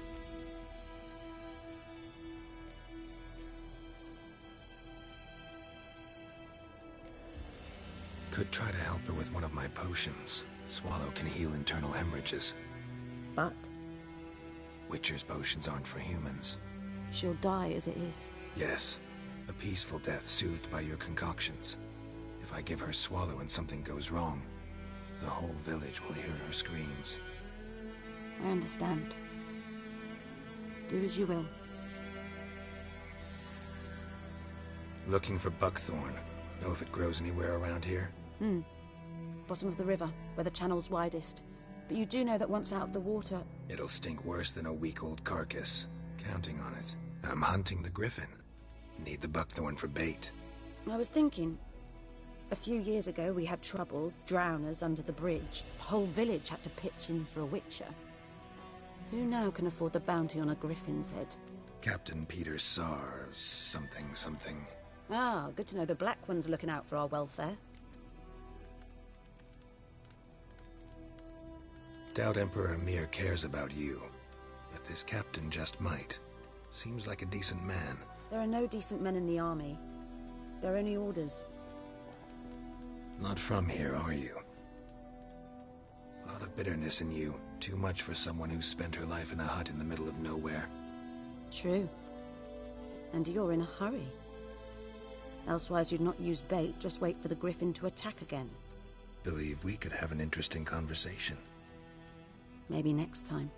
Could try to help her with one of my potions. Swallow can heal internal hemorrhages. But? Witcher's potions aren't for humans. She'll die as it is. Yes. A peaceful death soothed by your concoctions. If I give her Swallow and something goes wrong, the whole village will hear her screams. I understand. Do as you will. Looking for buckthorn. Know if it grows anywhere around here? Bottom of the river, where the channel's widest. But you do know that once out of the water... It'll stink worse than a week-old carcass. Counting on it. I'm hunting the griffin. Need the buckthorn for bait. I was thinking... A few years ago we had trouble, drowners under the bridge. The whole village had to pitch in for a witcher. Who now can afford the bounty on a griffin's head? Captain Peter Sar... something. Ah, good to know the Black One's looking out for our welfare. Doubt Emperor Emhyr cares about you. But this captain just might. Seems like a decent man. There are no decent men in the army. They're only orders. Not from here, are you? A lot of bitterness in you. Too much for someone who spent her life in a hut in the middle of nowhere. True. And you're in a hurry. Elsewise you'd not use bait, just wait for the griffin to attack again. Believe we could have an interesting conversation. Maybe next time.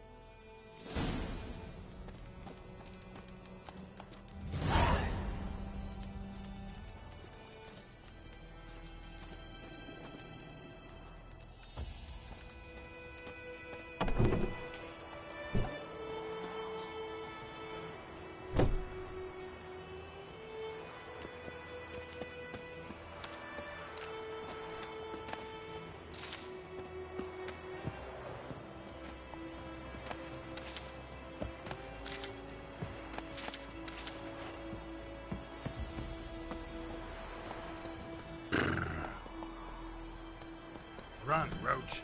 Run, Roach.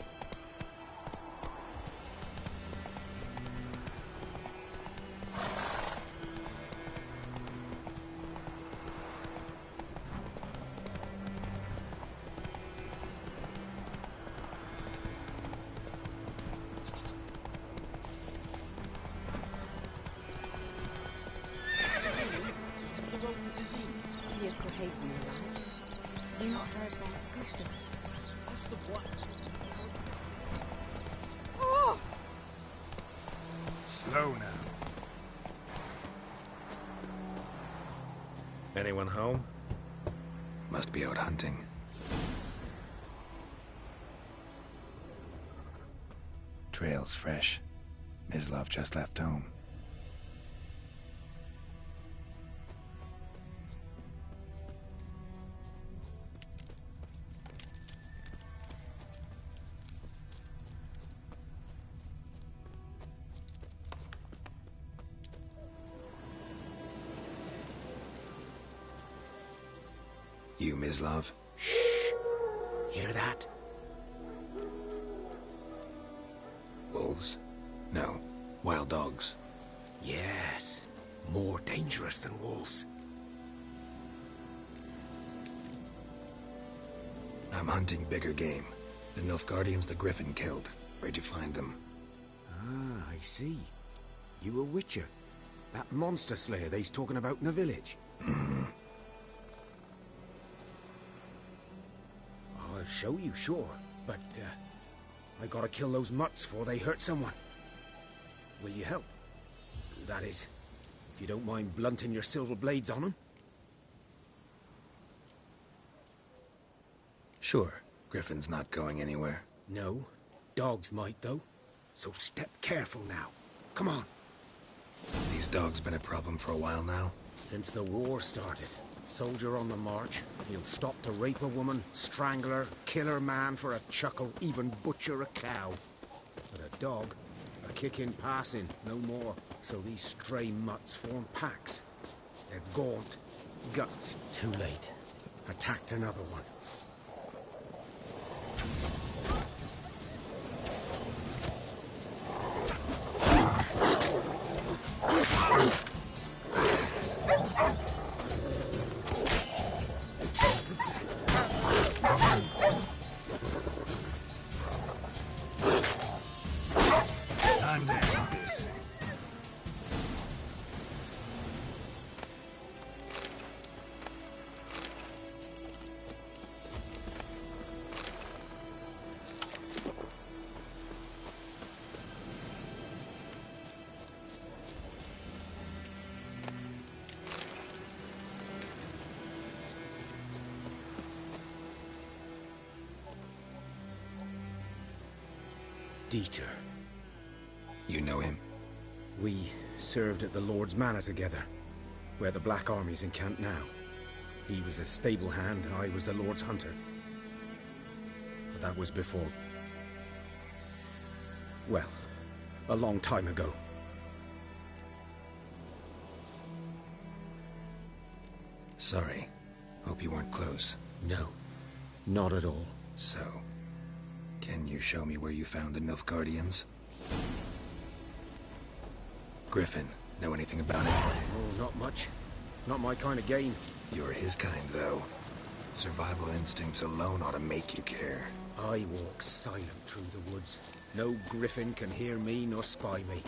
Is this the road to Vizine? Here, Cohaven, right? Have you not heard about the griffin? That's the Black. Slow now. Anyone home? Must be out hunting. Trail's fresh. Mislav just left home. You, Mislav? Shh! Hear that? Wolves? No. Wild dogs. Yes. More dangerous than wolves. I'm hunting bigger game. The Nilfgaardians the Griffin killed. Where'd you find them? Ah, I see. You a witcher. That monster slayer they's talking about in the village. I'll show you, sure. But, I gotta kill those mutts before they hurt someone. Will you help? That is, if you don't mind blunting your silver blades on them. Sure. Griffin's not going anywhere. No. Dogs might, though. So step careful now. Come on. These dogs been a problem for a while now? Since the war started. Soldier on the march. He'll stop to rape a woman, strangle her, kill her man for a chuckle, even butcher a cow. But a dog, a kick in passing, no more. So these stray mutts form packs. They're gaunt. Guts. Too late. Attacked another one. I'm there, obvious. Dieter. You know him? We served at the Lord's Manor together, where the Black Army's encamped now. He was a stable hand, I was the Lord's hunter. But that was before... well, a long time ago. Sorry. Hope you weren't close. No, not at all. So, can you show me where you found the Nilfgaardians? Griffin, know anything about it? Oh, not much. Not my kind of game. You're his kind, though. Survival instincts alone ought to make you care. I walk silent through the woods. No griffin can hear me nor spy me.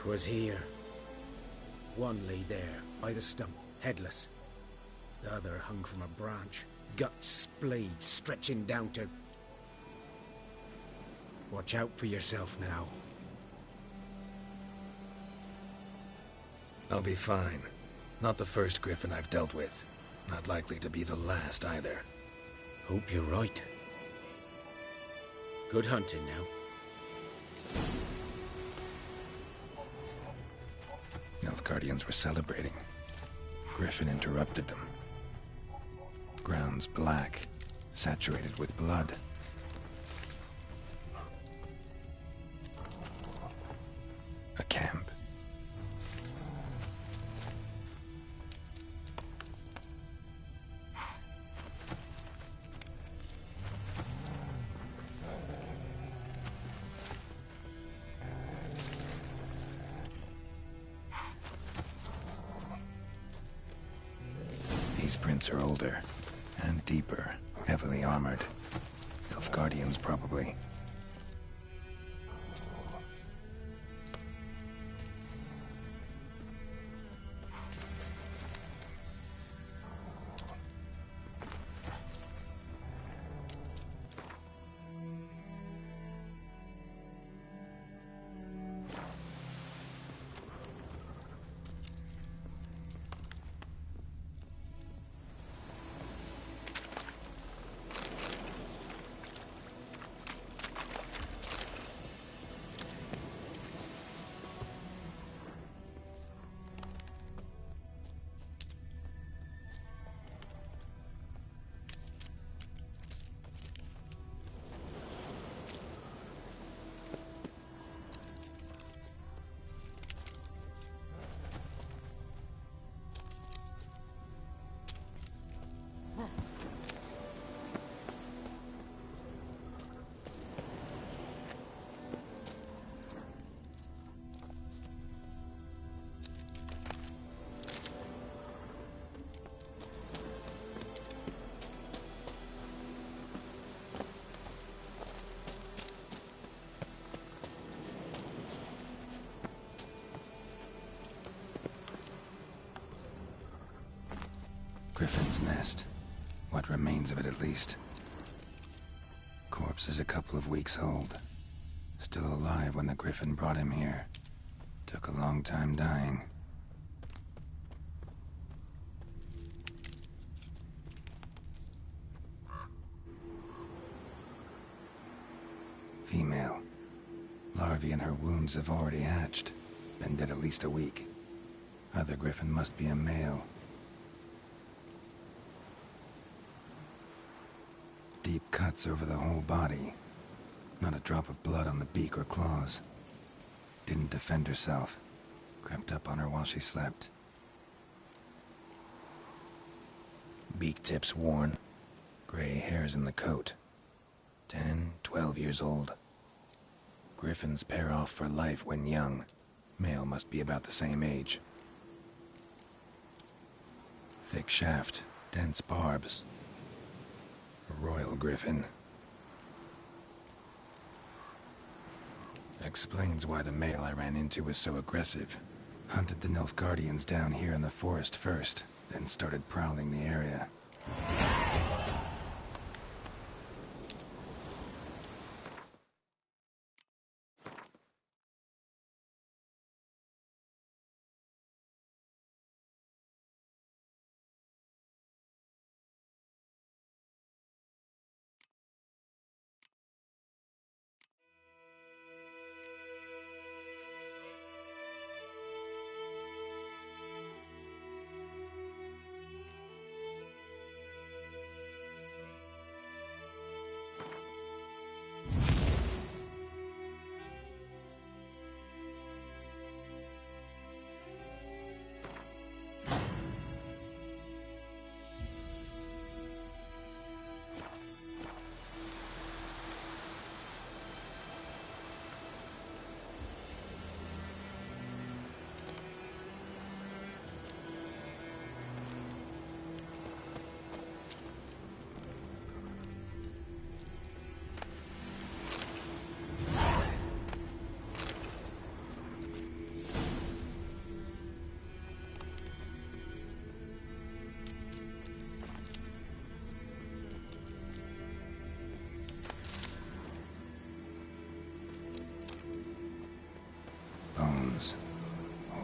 'Twas here. One lay there, by the stump, headless. The other hung from a branch, guts splayed, stretching down to... Watch out for yourself now. I'll be fine. Not the first griffin I've dealt with. Not likely to be the last either. Hope you're right. Good hunting now. Nilfgaardians were celebrating. Griffin interrupted them. Ground's black, saturated with blood. A camp. These prints are older and deeper, heavily armored. Nilfgaardians, probably. Griffin's nest. What remains of it, at least. Corpse is a couple of weeks old. Still alive when the Griffin brought him here. Took a long time dying. Female. Larvae in her wounds have already hatched. Been dead at least a week. Other Griffin must be a male. Deep cuts over the whole body. Not a drop of blood on the beak or claws. Didn't defend herself. Crept up on her while she slept. Beak tips worn. Gray hairs in the coat. 10, 12 years old. Griffins pair off for life when young. Male must be about the same age. Thick shaft, dense barbs. A royal griffin. Explains why the male I ran into was so aggressive. Hunted the Nilfgaardians down here in the forest first, then started prowling the area.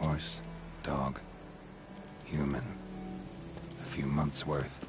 Horse, dog, human. A few months' worth.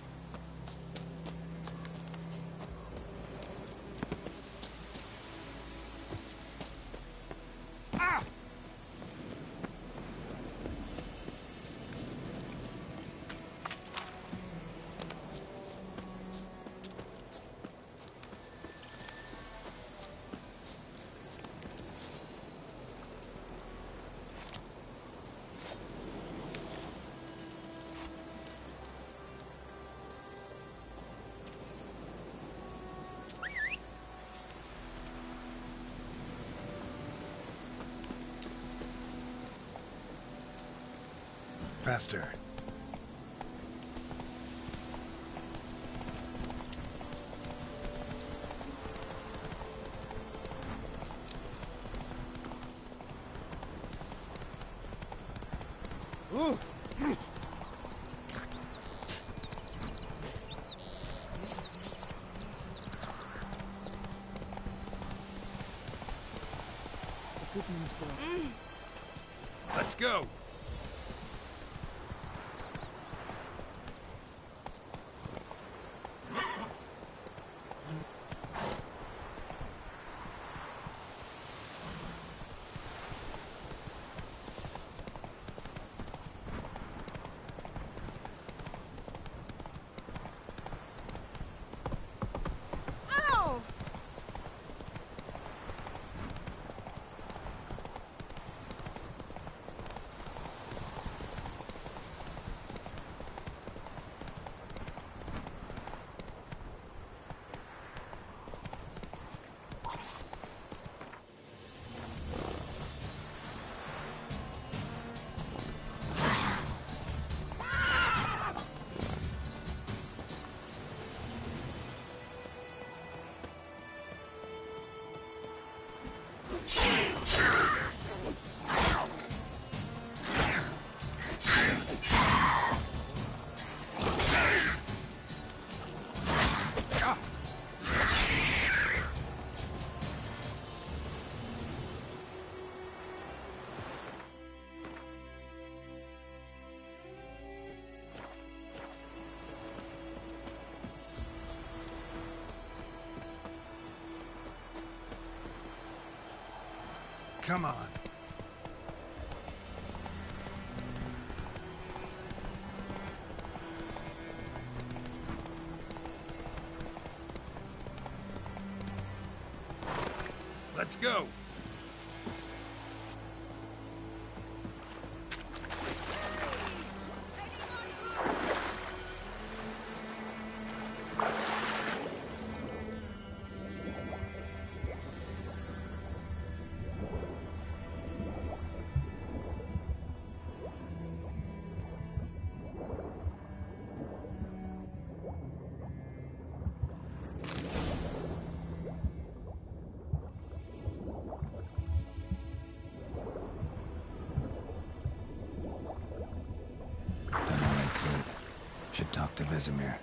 Faster. Ooh. The Goodman's boy. Let's go. Come on. Let's go. talk to Vesemir.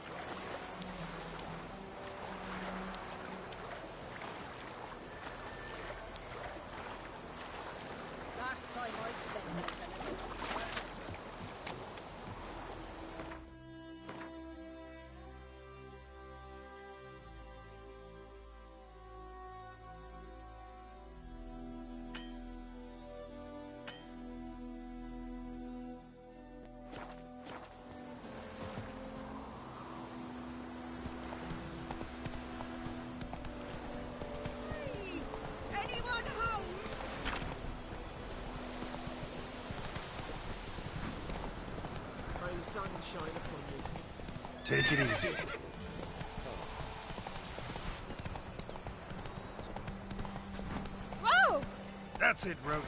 Sunshine upon you. Take it easy. Whoa! That's it, Roach.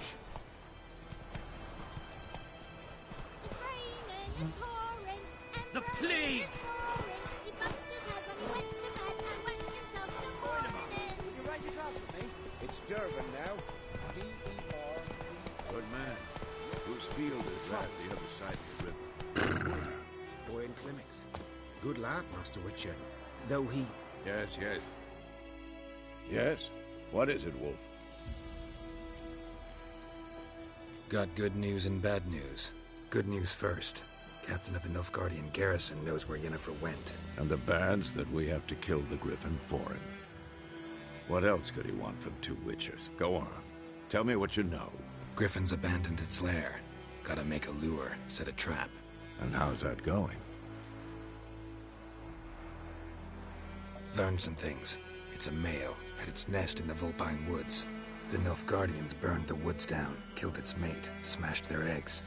It's raining and pouring, and The plague! he bumped his head when he went to bed and went himself to morning. You write a class with me? It's Durban now. D-E-R. Good man. Whose field is that the other side of the river? Owen Clinics. Good lad, Master Witcher. Though he... Yes, yes. Yes? What is it, Wolf? Got good news and bad news. Good news first. Captain of the Nilfgaardian garrison knows where Yennefer went. And the bad's that we have to kill the Griffin for him. What else could he want from two Witchers? Go on. Tell me what you know. Griffin's abandoned its lair. Gotta make a lure, set a trap. And how's that going? Learned some things. It's a male, had its nest in the Vulpine Woods. The Nilfgaardians burned the woods down, killed its mate, smashed their eggs.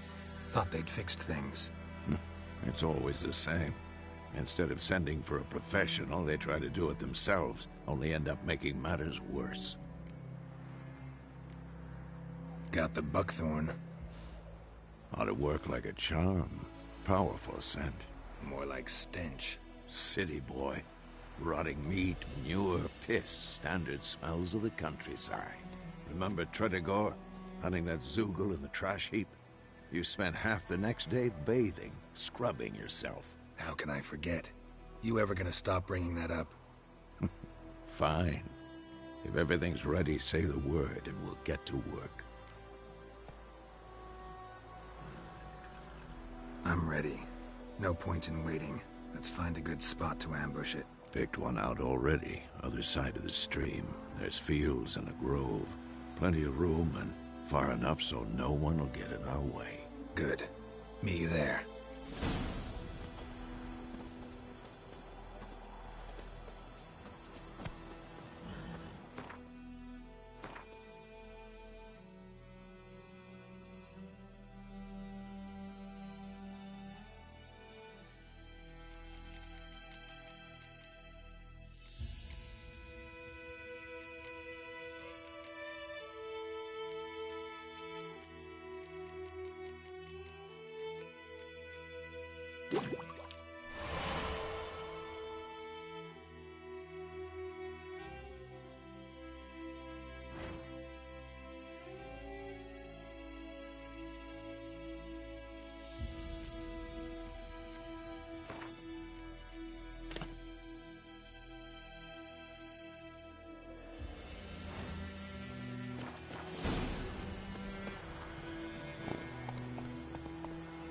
Thought they'd fixed things. It's always the same. Instead of sending for a professional, they try to do it themselves, only end up making matters worse. Got the buckthorn. Ought to work like a charm. Powerful scent. More like stench. City boy. Rotting meat, manure, piss, standard smells of the countryside. Remember Tretogor? Hunting that Zoogle in the trash heap? You spent half the next day bathing, scrubbing yourself. How can I forget? You ever gonna stop bringing that up? Fine. If everything's ready, say the word and we'll get to work. I'm ready. No point in waiting. Let's find a good spot to ambush it. Picked one out already. Other side of the stream. There's fields and a grove. Plenty of room and far enough so no one will get in our way. Good. Meet you there.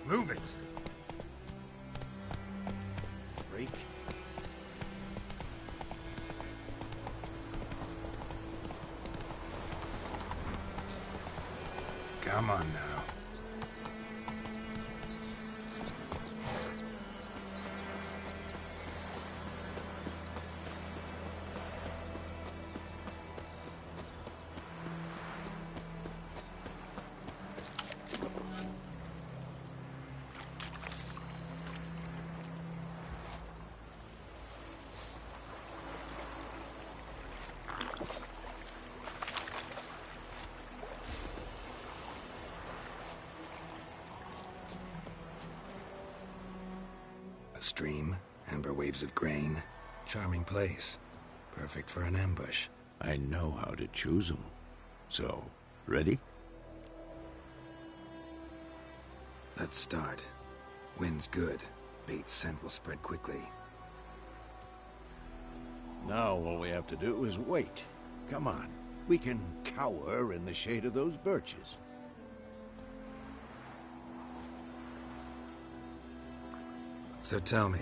Move it. Freak. Come on now. Stream, amber waves of grain. Charming place. Perfect for an ambush. I know how to choose them. So, ready? Let's start. Wind's good. Bait's scent will spread quickly. Now all we have to do is wait. Come on. We can cower in the shade of those birches. So tell me,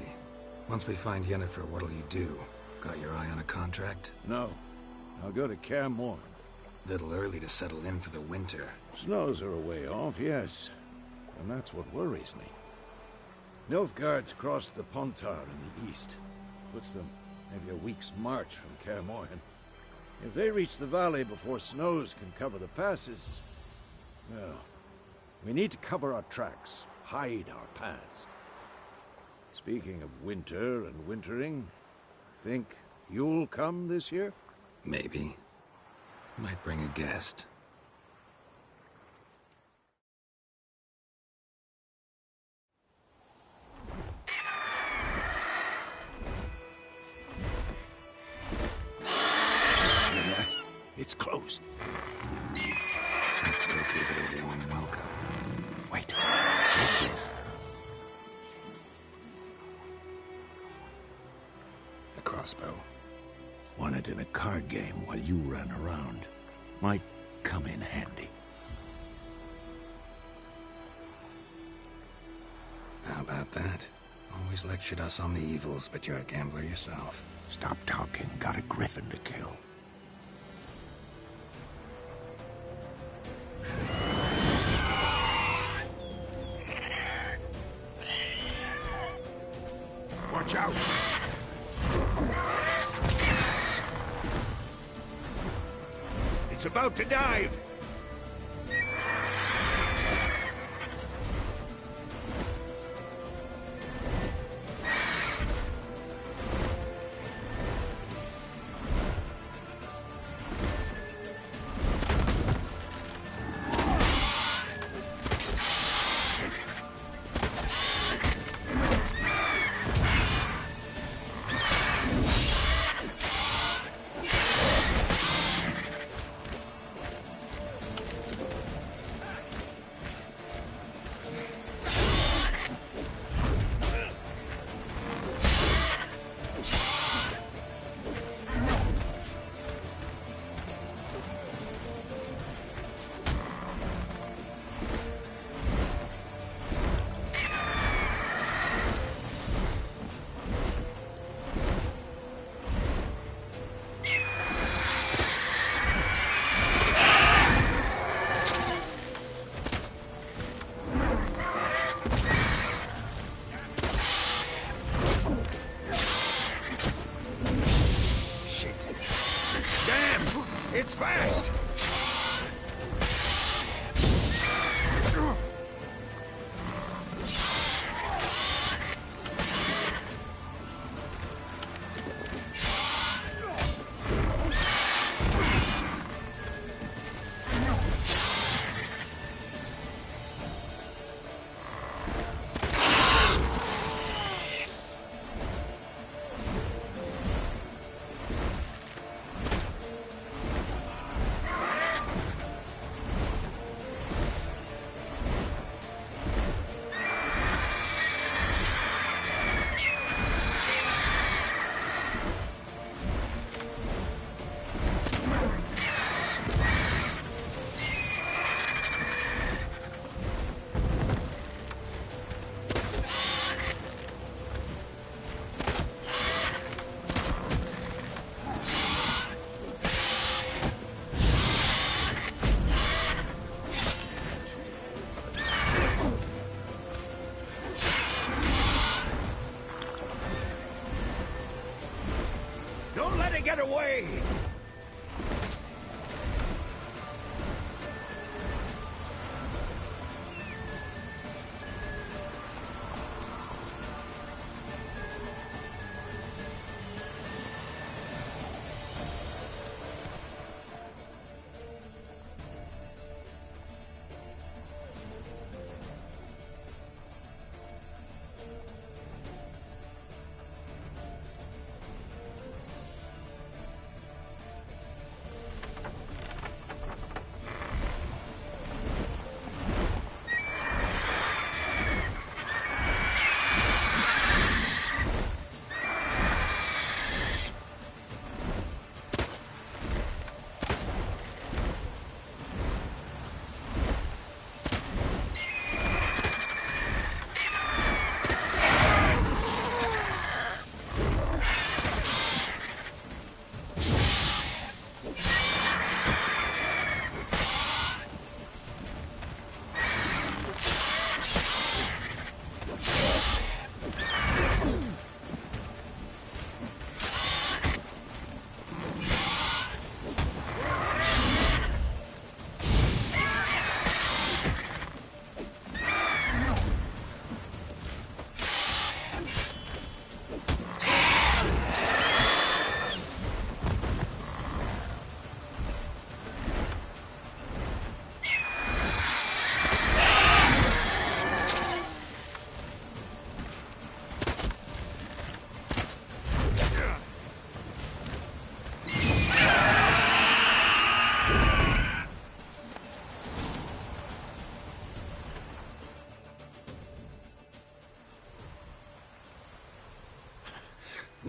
once we find Yennefer, what'll you do? Got your eye on a contract? No. I'll go to Kaer Morhen. Little early to settle in for the winter. Snows are a way off, yes. And that's what worries me. Nilfgaard's crossed the Pontar in the east. Puts them maybe a week's march from Kaer Morhen. If they reach the valley before snows can cover the passes... well, we need to cover our tracks, hide our paths. Speaking of winter and wintering, think you'll come this year? Maybe. Might bring a guest. Hear that? It's closed. Let's go give it a warm welcome. Wait. Take this. A crossbow. Won it in a card game while you ran around. Might come in handy. How about that? Always lectured us on the evils, but you're a gambler yourself. Stop talking. Got a griffin to kill. Watch out! It's about to dive! It's fast!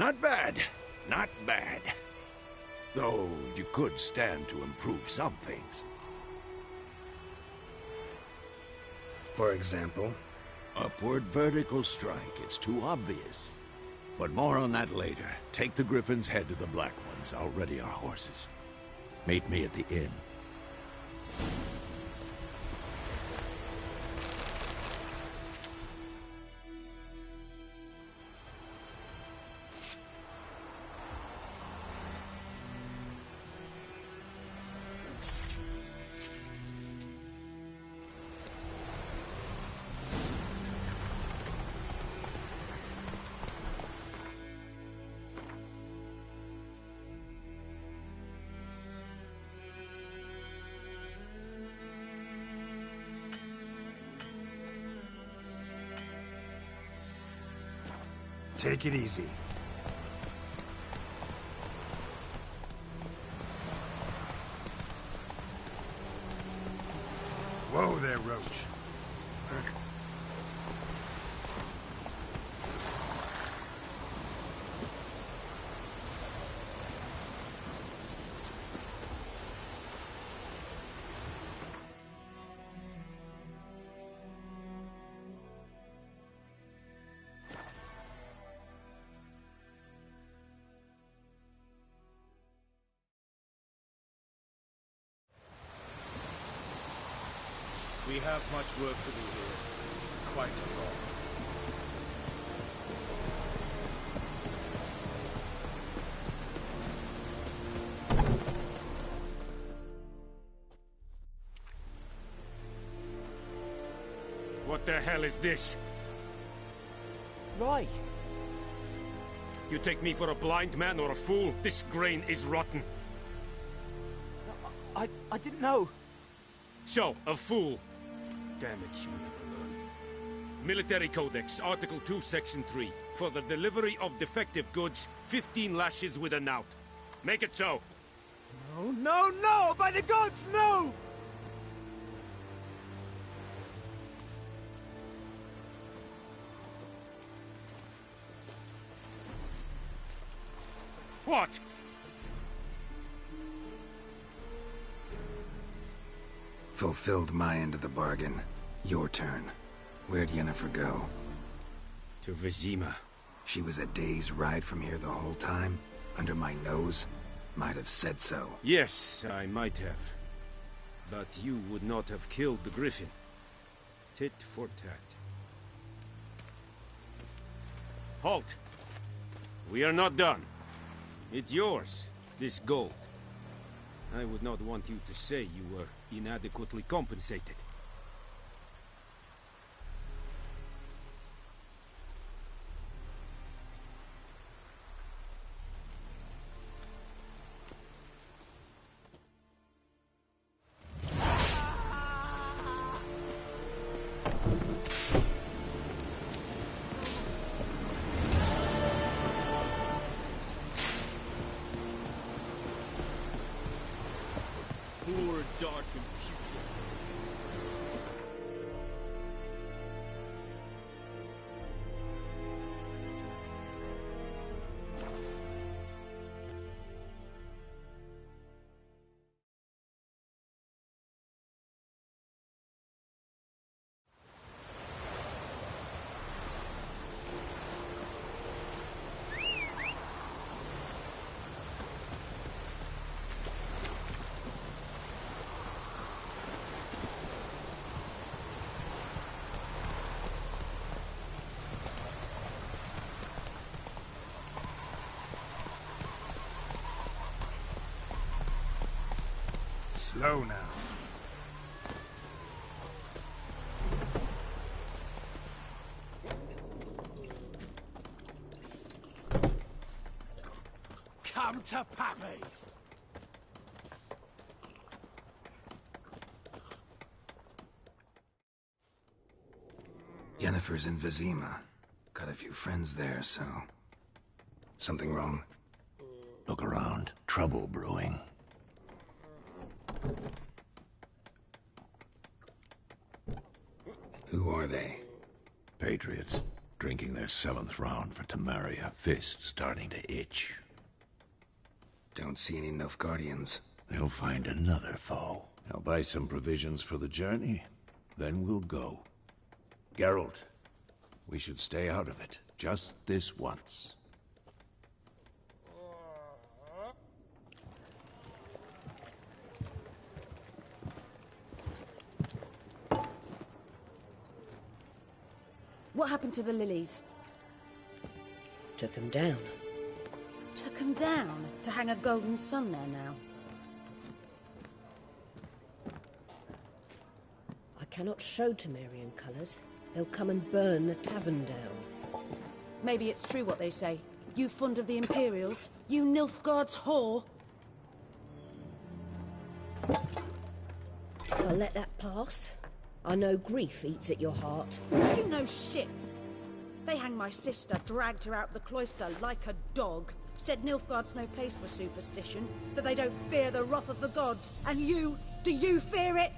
Not bad. Not bad. Though you could stand to improve some things. For example? Upward vertical strike. It's too obvious. But more on that later. Take the Griffin's head to the Black Ones. I'll ready our horses. Meet me at the inn. Take it easy. Whoa there, Roach. We have much work to do here. Quite a lot. What the hell is this? Right. You take me for a blind man or a fool? This grain is rotten. I didn't know. So, a fool. Damn it, you never learn. Military Codex, Article 2, Section 3. For the delivery of defective goods, 15 lashes with a knout. Make it so. No, no, no! By the gods, no! What? Fulfilled my end of the bargain. Your turn. Where'd Yennefer go? To Vizima. She was a day's ride from here the whole time? Under my nose? Might have said so. Yes, I might have. But you would not have killed the Griffin. Tit for tat. Halt! We are not done. It's yours, this gold. I would not want you to say you were inadequately compensated. Poor, dark, and putrid. Slow now. Come to Pappy! Yennefer's in Vizima. Got a few friends there, so... Something wrong? Look around. Trouble brewing. Who are they? Patriots. drinking their 7th round for Temeria, fist starting to itch. Don't see any Nilfgaardians. They'll find another foe. I'll buy some provisions for the journey, then we'll go. Geralt, we should stay out of it, just this once. What happened to the lilies? Took 'em down. Took 'em down to hang a golden sun there now. I cannot show Temerian colours. They'll come and burn the tavern down. Maybe it's true what they say. You fond of the Imperials? You Nilfgaard's whore? I'll let that pass. I know grief eats at your heart. You know shit. They hanged my sister, dragged her out the cloister like a dog. Said Nilfgaard's no place for superstition, that they don't fear the wrath of the gods. And you, do you fear it?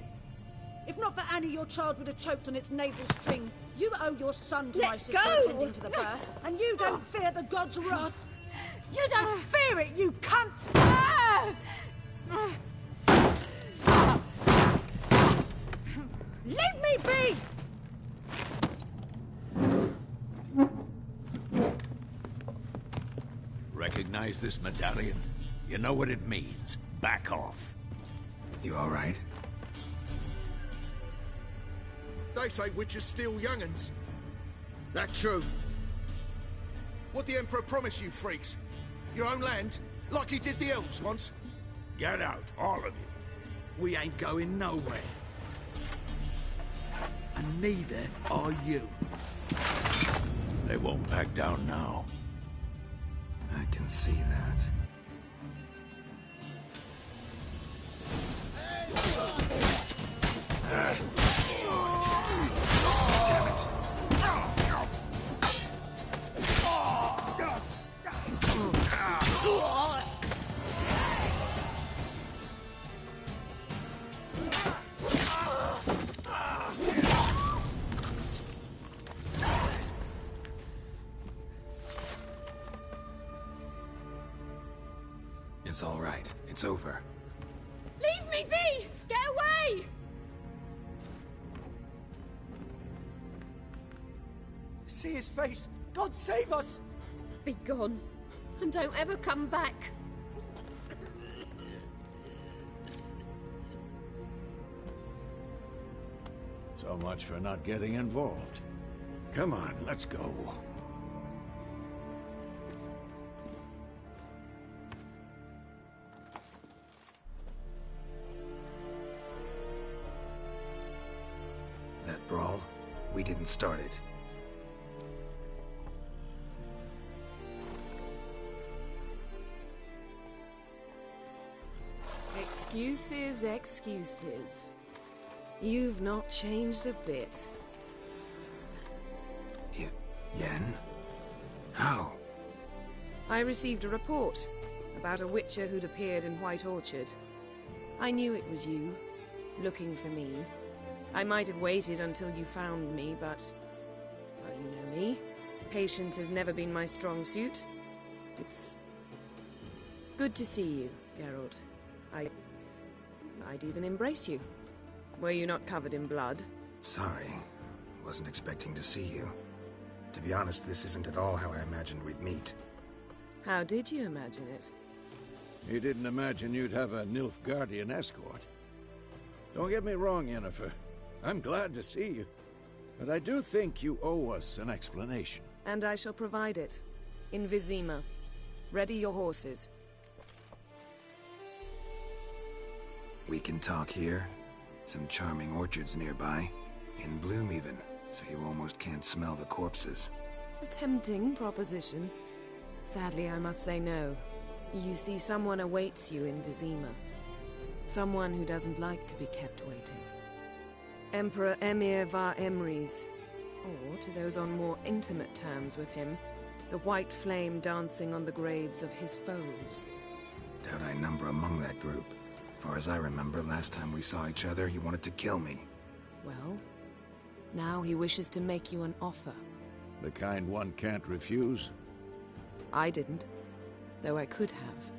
If not for Annie, your child would have choked on its navel string. You owe your son to my sister attending to the birth, and you don't fear the gods' wrath. You don't fear it, you cunt! Leave me be! Recognize this medallion? You know what it means. Back off. You all right? They say witches steal young'uns. That true? What the Emperor promise you, freaks? Your own land? Like he did the elves once? Get out, all of you. We ain't going nowhere. And neither are you. They won't back down now. I can see that. Damn it. It's all right. It's over. Leave me be! Get away! See his face! God save us! Be gone, and don't ever come back. So much for not getting involved. Come on, let's go. That brawl, we didn't start it. Excuses, excuses. You've not changed a bit. Yen? How? I received a report about a witcher who'd appeared in White Orchard. I knew it was you, looking for me. I might have waited until you found me, but... well, you know me. Patience has never been my strong suit. It's... good to see you, Geralt. I'd even embrace you. Were you not covered in blood? Sorry. Wasn't expecting to see you. To be honest, this isn't at all how I imagined we'd meet. How did you imagine it? You didn't imagine you'd have a Nilfgaardian escort. Don't get me wrong, Yennefer. I'm glad to see you. But I do think you owe us an explanation. And I shall provide it. In Vizima. Ready your horses. We can talk here. Some charming orchards nearby. In bloom even, so you almost can't smell the corpses. A tempting proposition. Sadly, I must say no. You see, someone awaits you in Vizima. Someone who doesn't like to be kept waiting. Emperor Emhyr var Emreis. Or, to those on more intimate terms with him, the white flame dancing on the graves of his foes. Doubt I number among that group. Far as I remember, last time we saw each other, he wanted to kill me. Well, now he wishes to make you an offer. The kind one can't refuse? I didn't, though I could have.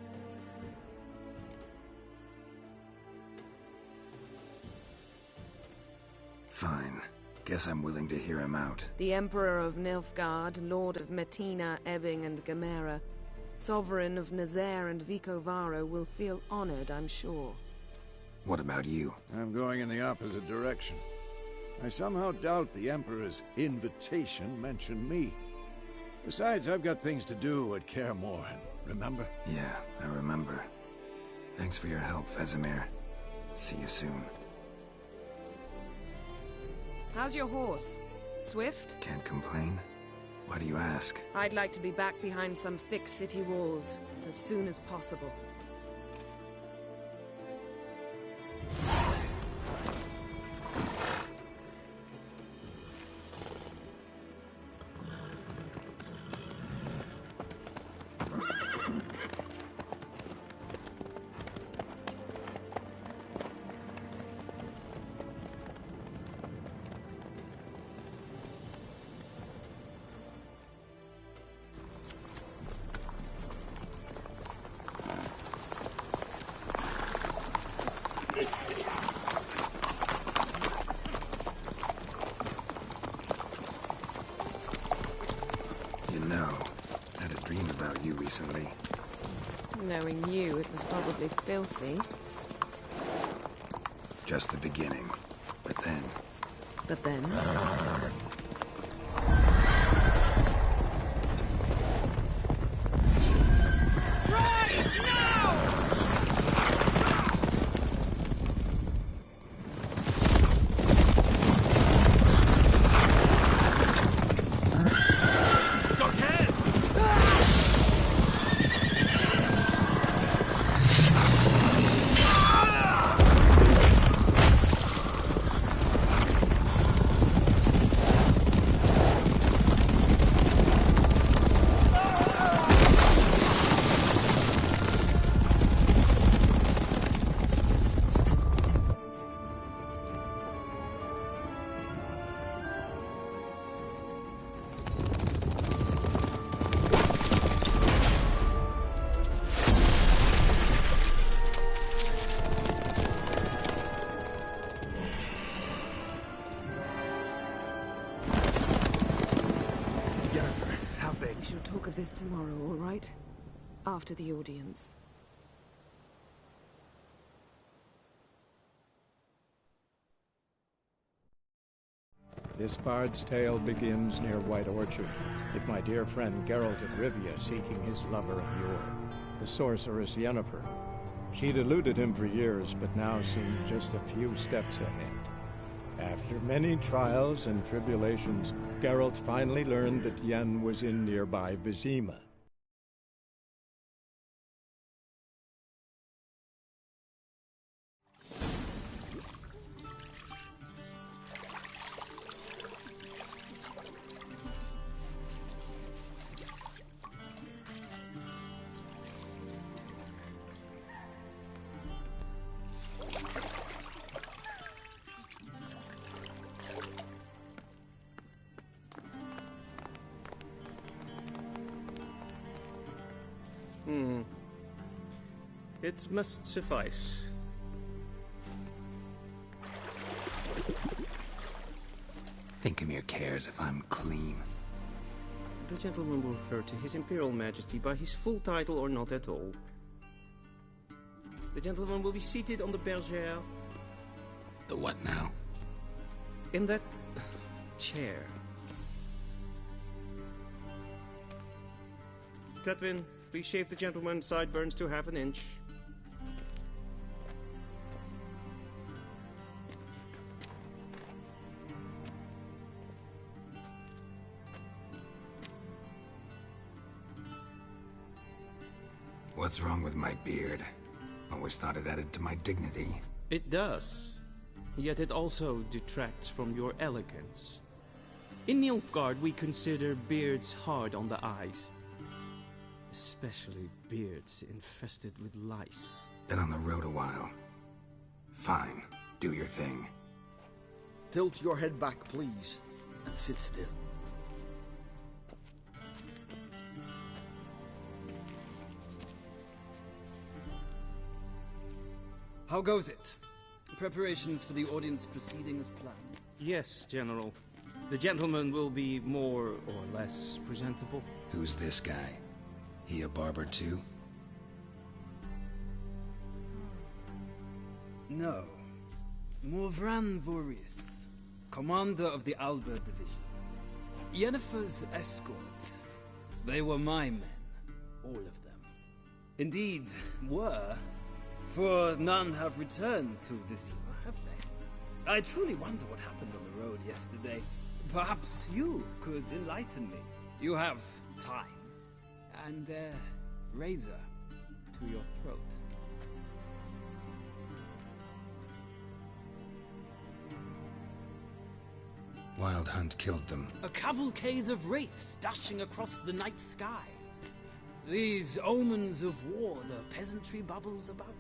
Fine. Guess I'm willing to hear him out. The Emperor of Nilfgaard, Lord of Metina, Ebbing and Gamera, Sovereign of Nazaire and Vicovaro will feel honored, I'm sure. What about you? I'm going in the opposite direction. I somehow doubt the Emperor's invitation mentioned me. Besides, I've got things to do at Kaer Morhen, remember? Yeah, I remember. Thanks for your help, Vesemir. See you soon. How's your horse? Swift? Can't complain. Why do you ask? I'd like to be back behind some thick city walls as soon as possible. Recently. Knowing you, it was probably filthy. Just the beginning. But then... But then? This tomorrow, all right? After the audience. This bard's tale begins near White Orchard, with my dear friend Geralt of Rivia seeking his lover of yore, the sorceress Yennefer. She'd eluded him for years, but now seemed just a few steps ahead. After many trials and tribulations, Geralt finally learned that Yen was in nearby Vizima. It must suffice. Thinkamir cares if I'm clean. The gentleman will refer to His Imperial Majesty by his full title or not at all. The gentleman will be seated on the bergère. The what now? In that chair. Tetwin, please shave the gentleman's sideburns to half an inch. What's wrong with my beard? Always thought it added to my dignity. It does. Yet it also detracts from your elegance. In Nilfgaard, we consider beards hard on the eyes. Especially beards infested with lice. Been on the road a while. Fine. Do your thing. Tilt your head back, please, and sit still. How goes it? Preparations for the audience proceeding as planned? Yes, General. The gentleman will be more or less presentable. Who's this guy? He a barber too? No. Morvran Vorius, commander of the Alba Division. Yennefer's escort. They were my men. All of them. Indeed, were. For none have returned to Vizima, have they? I truly wonder what happened on the road yesterday. Perhaps you could enlighten me. You have time. And a razor to your throat. Wild Hunt killed them. A cavalcade of wraiths dashing across the night sky. These omens of war the peasantry bubbles about.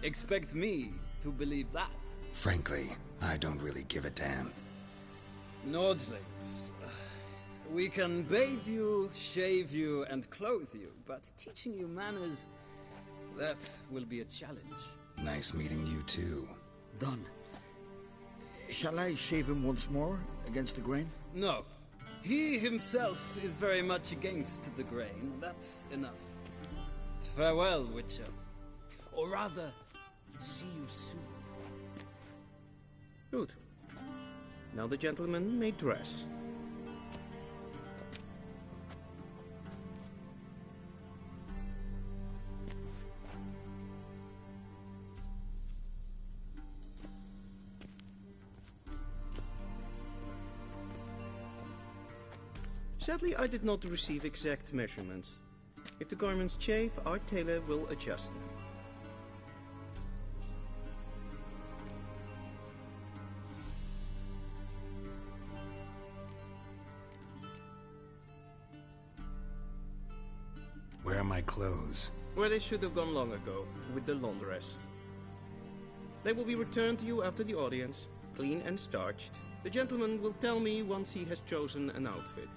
Expect me to believe that. Frankly, I don't really give a damn. Nordlings. We can bathe you, shave you, and clothe you, but teaching you manners, that will be a challenge. Nice meeting you too. Done. Shall I shave him once more against the grain? No. He himself is very much against the grain. That's enough. Farewell, Witcher. Or rather, see you soon. Good. Now the gentleman may dress. Sadly, I did not receive exact measurements. If the garments chafe, our tailor will adjust them. Where are my clothes? Where they should have gone long ago, with the laundress. They will be returned to you after the audience, clean and starched. The gentleman will tell me once he has chosen an outfit.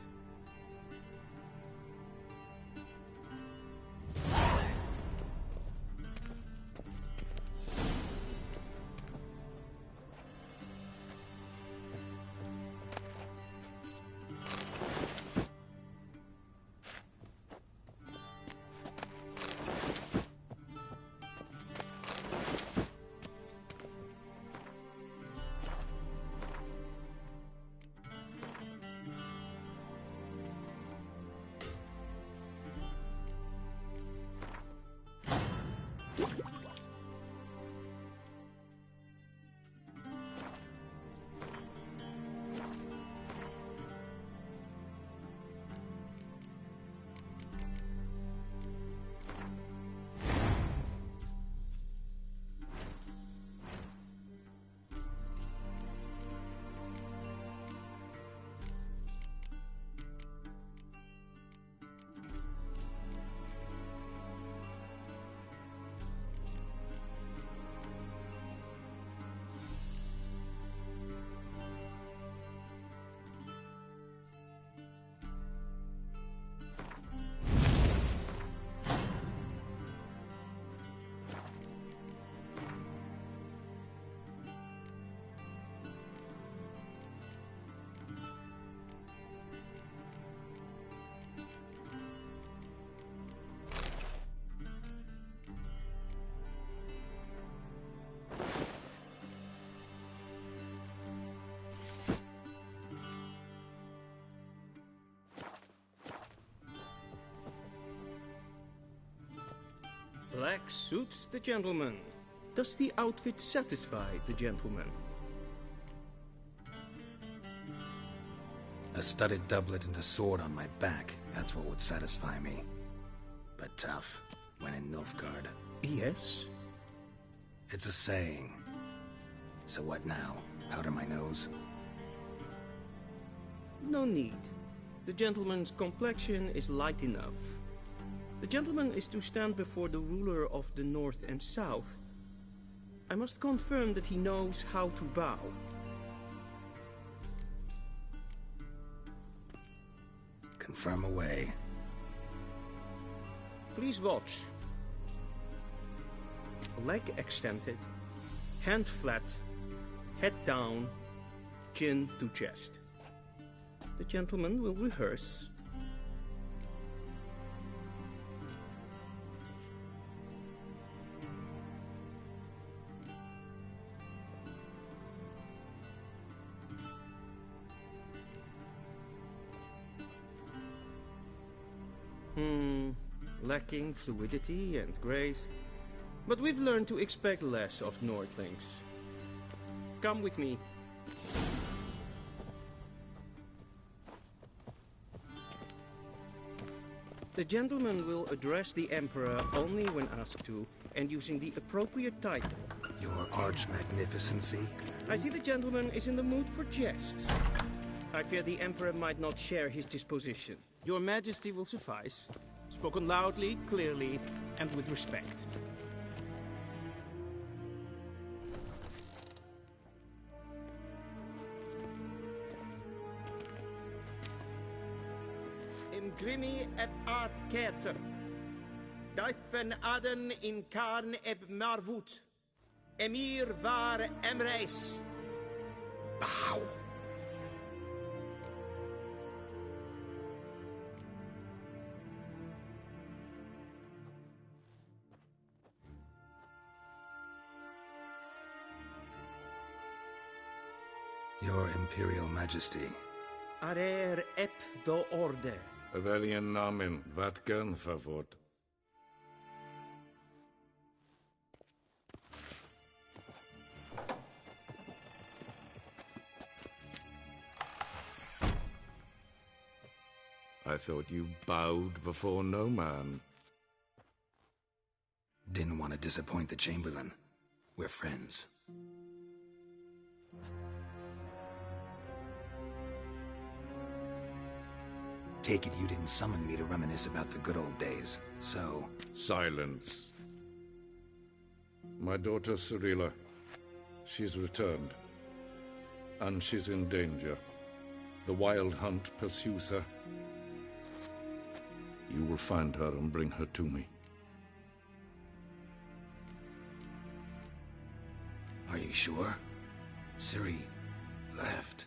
Black suits the gentleman. Does the outfit satisfy the gentleman? A studded doublet and a sword on my back, that's what would satisfy me. But tough, when in Nilfgaard. Yes? It's a saying. So what now? Powder my nose? No need. The gentleman's complexion is light enough. The gentleman is to stand before the ruler of the North and South. I must confirm that he knows how to bow. Confirm away. Please watch. leg extended, hand flat, head down, chin to chest. The gentleman will rehearse. Lacking fluidity and grace, but we've learned to expect less of Nordlings. Come with me. The gentleman will address the Emperor only when asked to, and using the appropriate title. Your Arch Magnificency? I see the gentleman is in the mood for jests. I fear the Emperor might not share his disposition. Your Majesty will suffice. Spoken loudly, clearly, and with respect. Im Grimmi et Art Ketzer. Daifen Aden in Karn eb Marvut. Emir var Emreis. Bow. Your Imperial Majesty. Arer ep do orde. Veljen namen, vatgen favort. I thought you bowed before no man. Didn't want to disappoint the Chamberlain. We're friends. Take it you didn't summon me to reminisce about the good old days, so... Silence. My daughter Cirilla, she's returned. And she's in danger. The Wild Hunt pursues her. You will find her and bring her to me. Are you sure? Ciri left.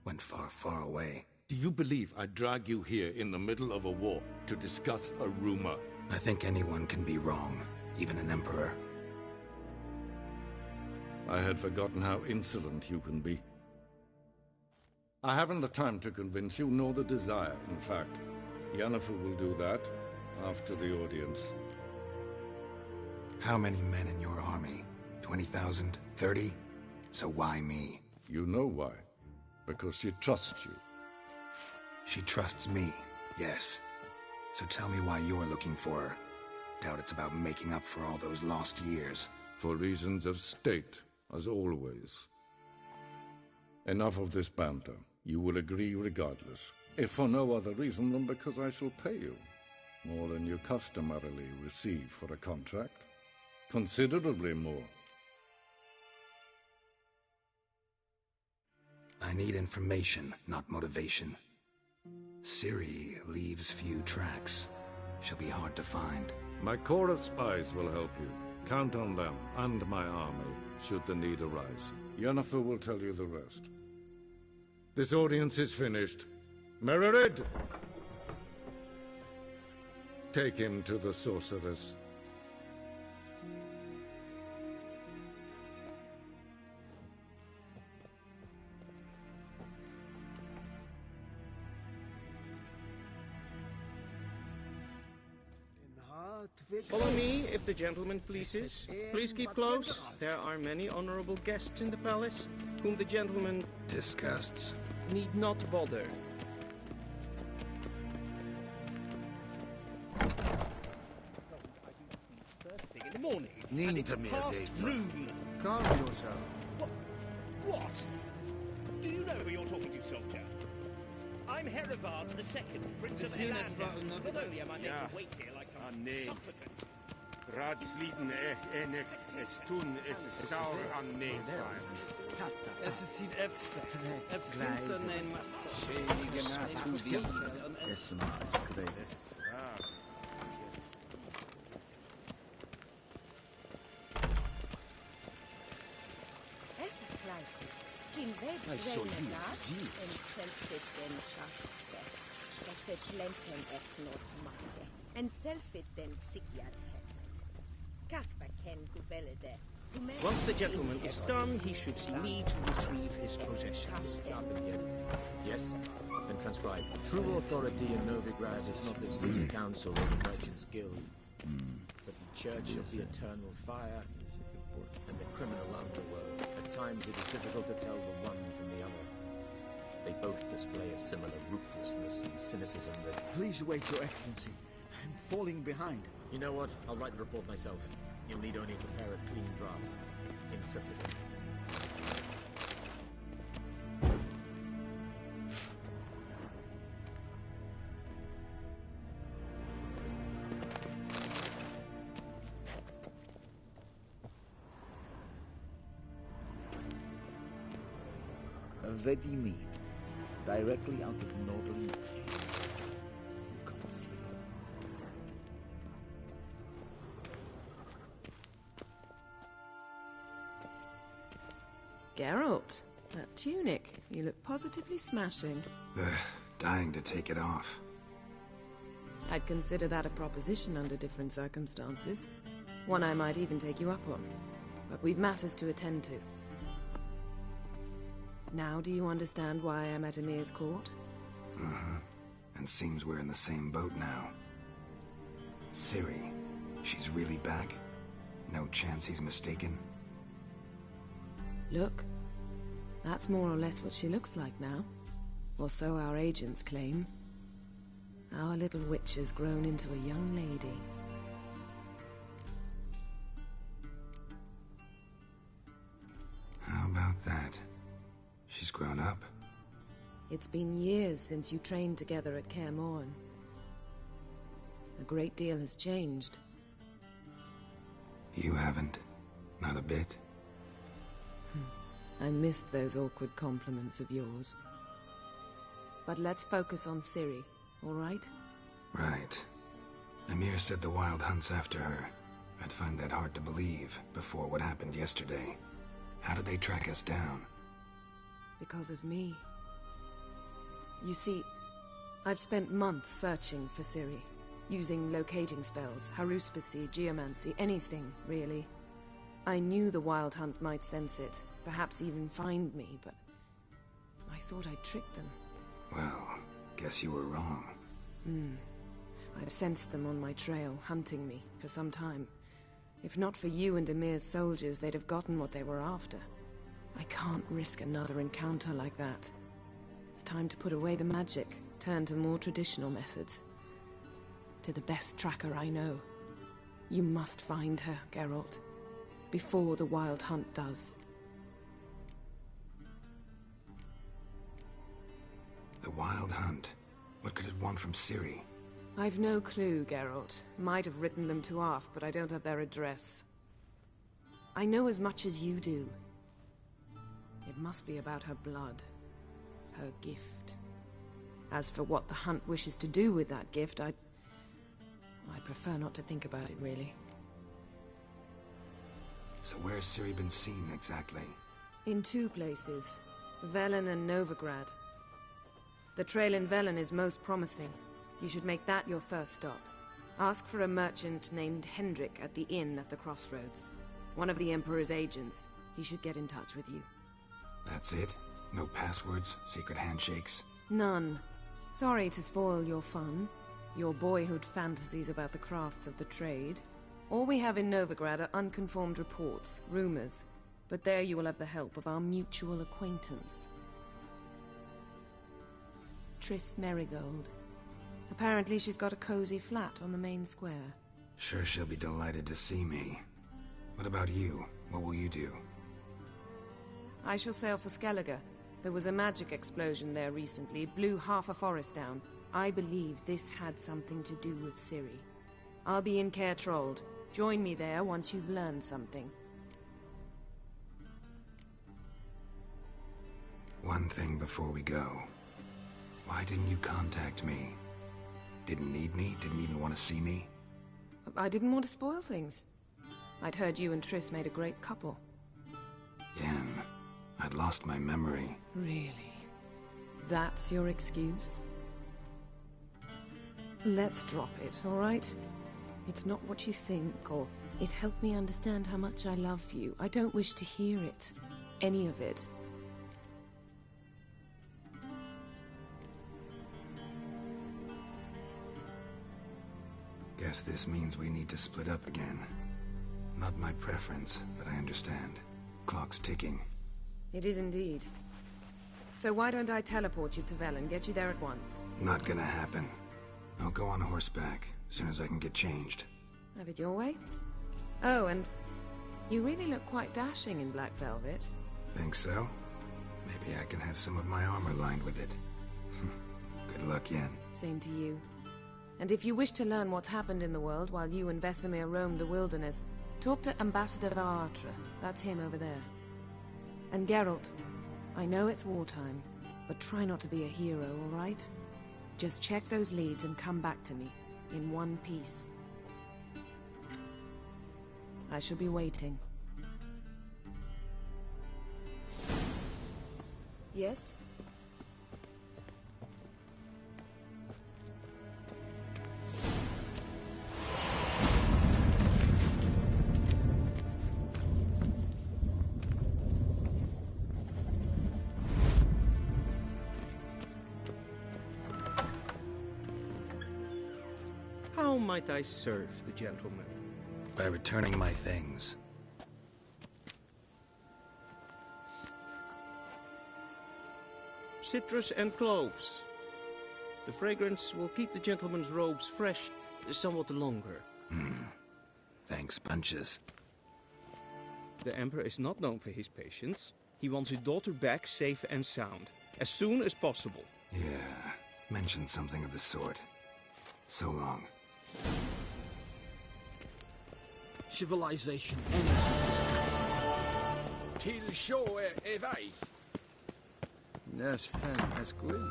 Went far, far away. Do you believe I'd drag you here in the middle of a war to discuss a rumor? I think anyone can be wrong, even an emperor. I had forgotten how insolent you can be. I haven't the time to convince you, nor the desire, in fact. Yennefer will do that after the audience. How many men in your army? 20,000? 30? So why me? You know why. Because she trusts you. She trusts me, yes. So tell me why you're looking for her. Doubt it's about making up for all those lost years. For reasons of state, as always. Enough of this banter. You will agree regardless. If for no other reason than because I shall pay you. More than you customarily receive for a contract. Considerably more. I need information, not motivation. Ciri leaves few tracks. She'll be hard to find. My corps of spies will help you. Count on them, and my army, should the need arise. Yennefer will tell you the rest. This audience is finished. Mererid! Take him to the sorceress. Follow me, if the gentleman pleases. Please keep close. There are many honorable guests in the palace, whom the gentleman... disgusts. ...need not bother. First thing in the morning, Need and it's to be a past date, noon. Calm yourself. What? Do you know who you're talking to, soldier? I'm Herivard II, Prince of Elan. Not only am I made to wait here like some supplicant. Raadsliden echt es tun es saur an neefvaar. Es is hier efse. Efse nein maar. Shegena tu viet. Esma streves. I saw you at Zeal. En selfit den sikiat Kasper ken kuvelede. Once the gentleman is done, he should see me to retrieve his possessions. Yes, then transcribe. True authority in Novigrad is not the city council or the merchants' guild, but the Church of the Eternal Fire and the criminal underworld. At times it is difficult to tell the one from the other. They both display a similar ruthlessness and cynicism that... Please wait, Your Excellency. I'm falling behind. You know what? I'll write the report myself. You'll need only prepare a clean draft. In triplicate. Vedimi, directly out of Nordling Tale. Inconceivable. Geralt, that tunic. You look positively smashing. Dying to take it off. I'd consider that a proposition under different circumstances. One I might even take you up on. But we've matters to attend to. Now do you understand why I'm at Emir's court? And seems we're in the same boat now. Ciri, she's really back? No chance he's mistaken? Look, that's more or less what she looks like now. Or so our agents claim. Our little witch has grown into a young lady. How about that? She's grown up. It's been years since you trained together at Kaer Morhen. A great deal has changed. You haven't. Not a bit. I missed those awkward compliments of yours. But let's focus on Ciri, all right? Right. Emir said the Wild Hunt's after her. I'd find that hard to believe before what happened yesterday. How did they track us down? Because of me. You see, I've spent months searching for Ciri, using locating spells, haruspicy, geomancy, anything, really. I knew the Wild Hunt might sense it, perhaps even find me, but I thought I'd tricked them. Well, guess you were wrong. I've sensed them on my trail, hunting me, for some time. If not for you and Emir's soldiers, they'd have gotten what they were after. I can't risk another encounter like that. It's time to put away the magic, turn to more traditional methods. To the best tracker I know. You must find her, Geralt. Before the Wild Hunt does. The Wild Hunt? What could it want from Ciri? I've no clue, Geralt. Might have written them to ask, but I don't have their address. I know as much as you do. It must be about her blood. Her gift. As for what the Hunt wishes to do with that gift, I prefer not to think about it, really. So where's Ciri been seen, exactly? In two places. Velen and Novigrad. The trail in Velen is most promising. You should make that your first stop. Ask for a merchant named Hendrik at the inn at the crossroads. One of the Emperor's agents. He should get in touch with you. That's it? No passwords? Secret handshakes? None. Sorry to spoil your fun. Your boyhood fantasies about the crafts of the trade. All we have in Novigrad are unconfirmed reports, rumors. But there you will have the help of our mutual acquaintance. Triss Merigold. Apparently she's got a cozy flat on the main square. Sure she'll be delighted to see me. What about you? What will you do? I shall sail for Skellige. There was a magic explosion there recently, blew half a forest down. I believe this had something to do with Ciri. I'll be in Caer Trolde. Join me there once you've learned something. One thing before we go. Why didn't you contact me? Didn't need me? Didn't even want to see me? I didn't want to spoil things. I'd heard you and Triss made a great couple. Yen, I'd lost my memory. Really? That's your excuse? Let's drop it, all right? It's not what you think, or it helped me understand how much I love you. I don't wish to hear it. Any of it. Guess this means we need to split up again. Not my preference, but I understand. Clock's ticking. It is indeed. So why don't I teleport you to Vel and get you there at once? Not gonna happen. I'll go on horseback, as soon as I can get changed. Have it your way? Oh, and you really look quite dashing in black velvet. Think so? Maybe I can have some of my armor lined with it. Good luck, Yen. Same to you. And if you wish to learn what's happened in the world while you and Vesemir roamed the wilderness, talk to Ambassador Varatra. That's him over there. And Geralt, I know it's wartime, but try not to be a hero, all right? Just check those leads and come back to me, in one piece. I shall be waiting. Yes? How might I serve the gentleman? By returning my things. Citrus and cloves. The fragrance will keep the gentleman's robes fresh somewhat longer. Thanks, bunches. The Emperor is not known for his patience. He wants his daughter back safe and sound, as soon as possible. Yeah, mentioned something of the sort. So long. Civilization ends in this country. Till show evai. Yes, that's good.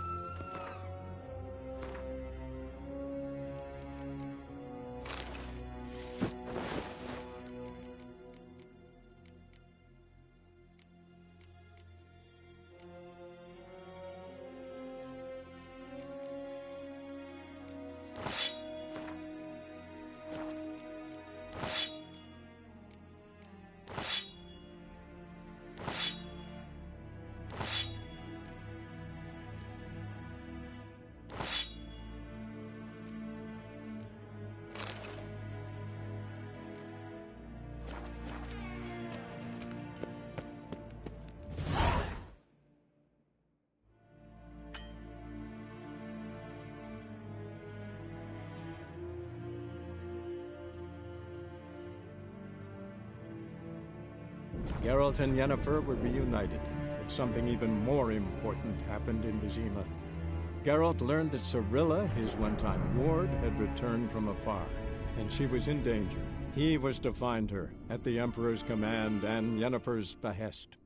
Geralt and Yennefer were reunited, but something even more important happened in Vizima. Geralt learned that Cirilla, his one-time ward, had returned from afar, and she was in danger. He was to find her, at the Emperor's command and Yennefer's behest.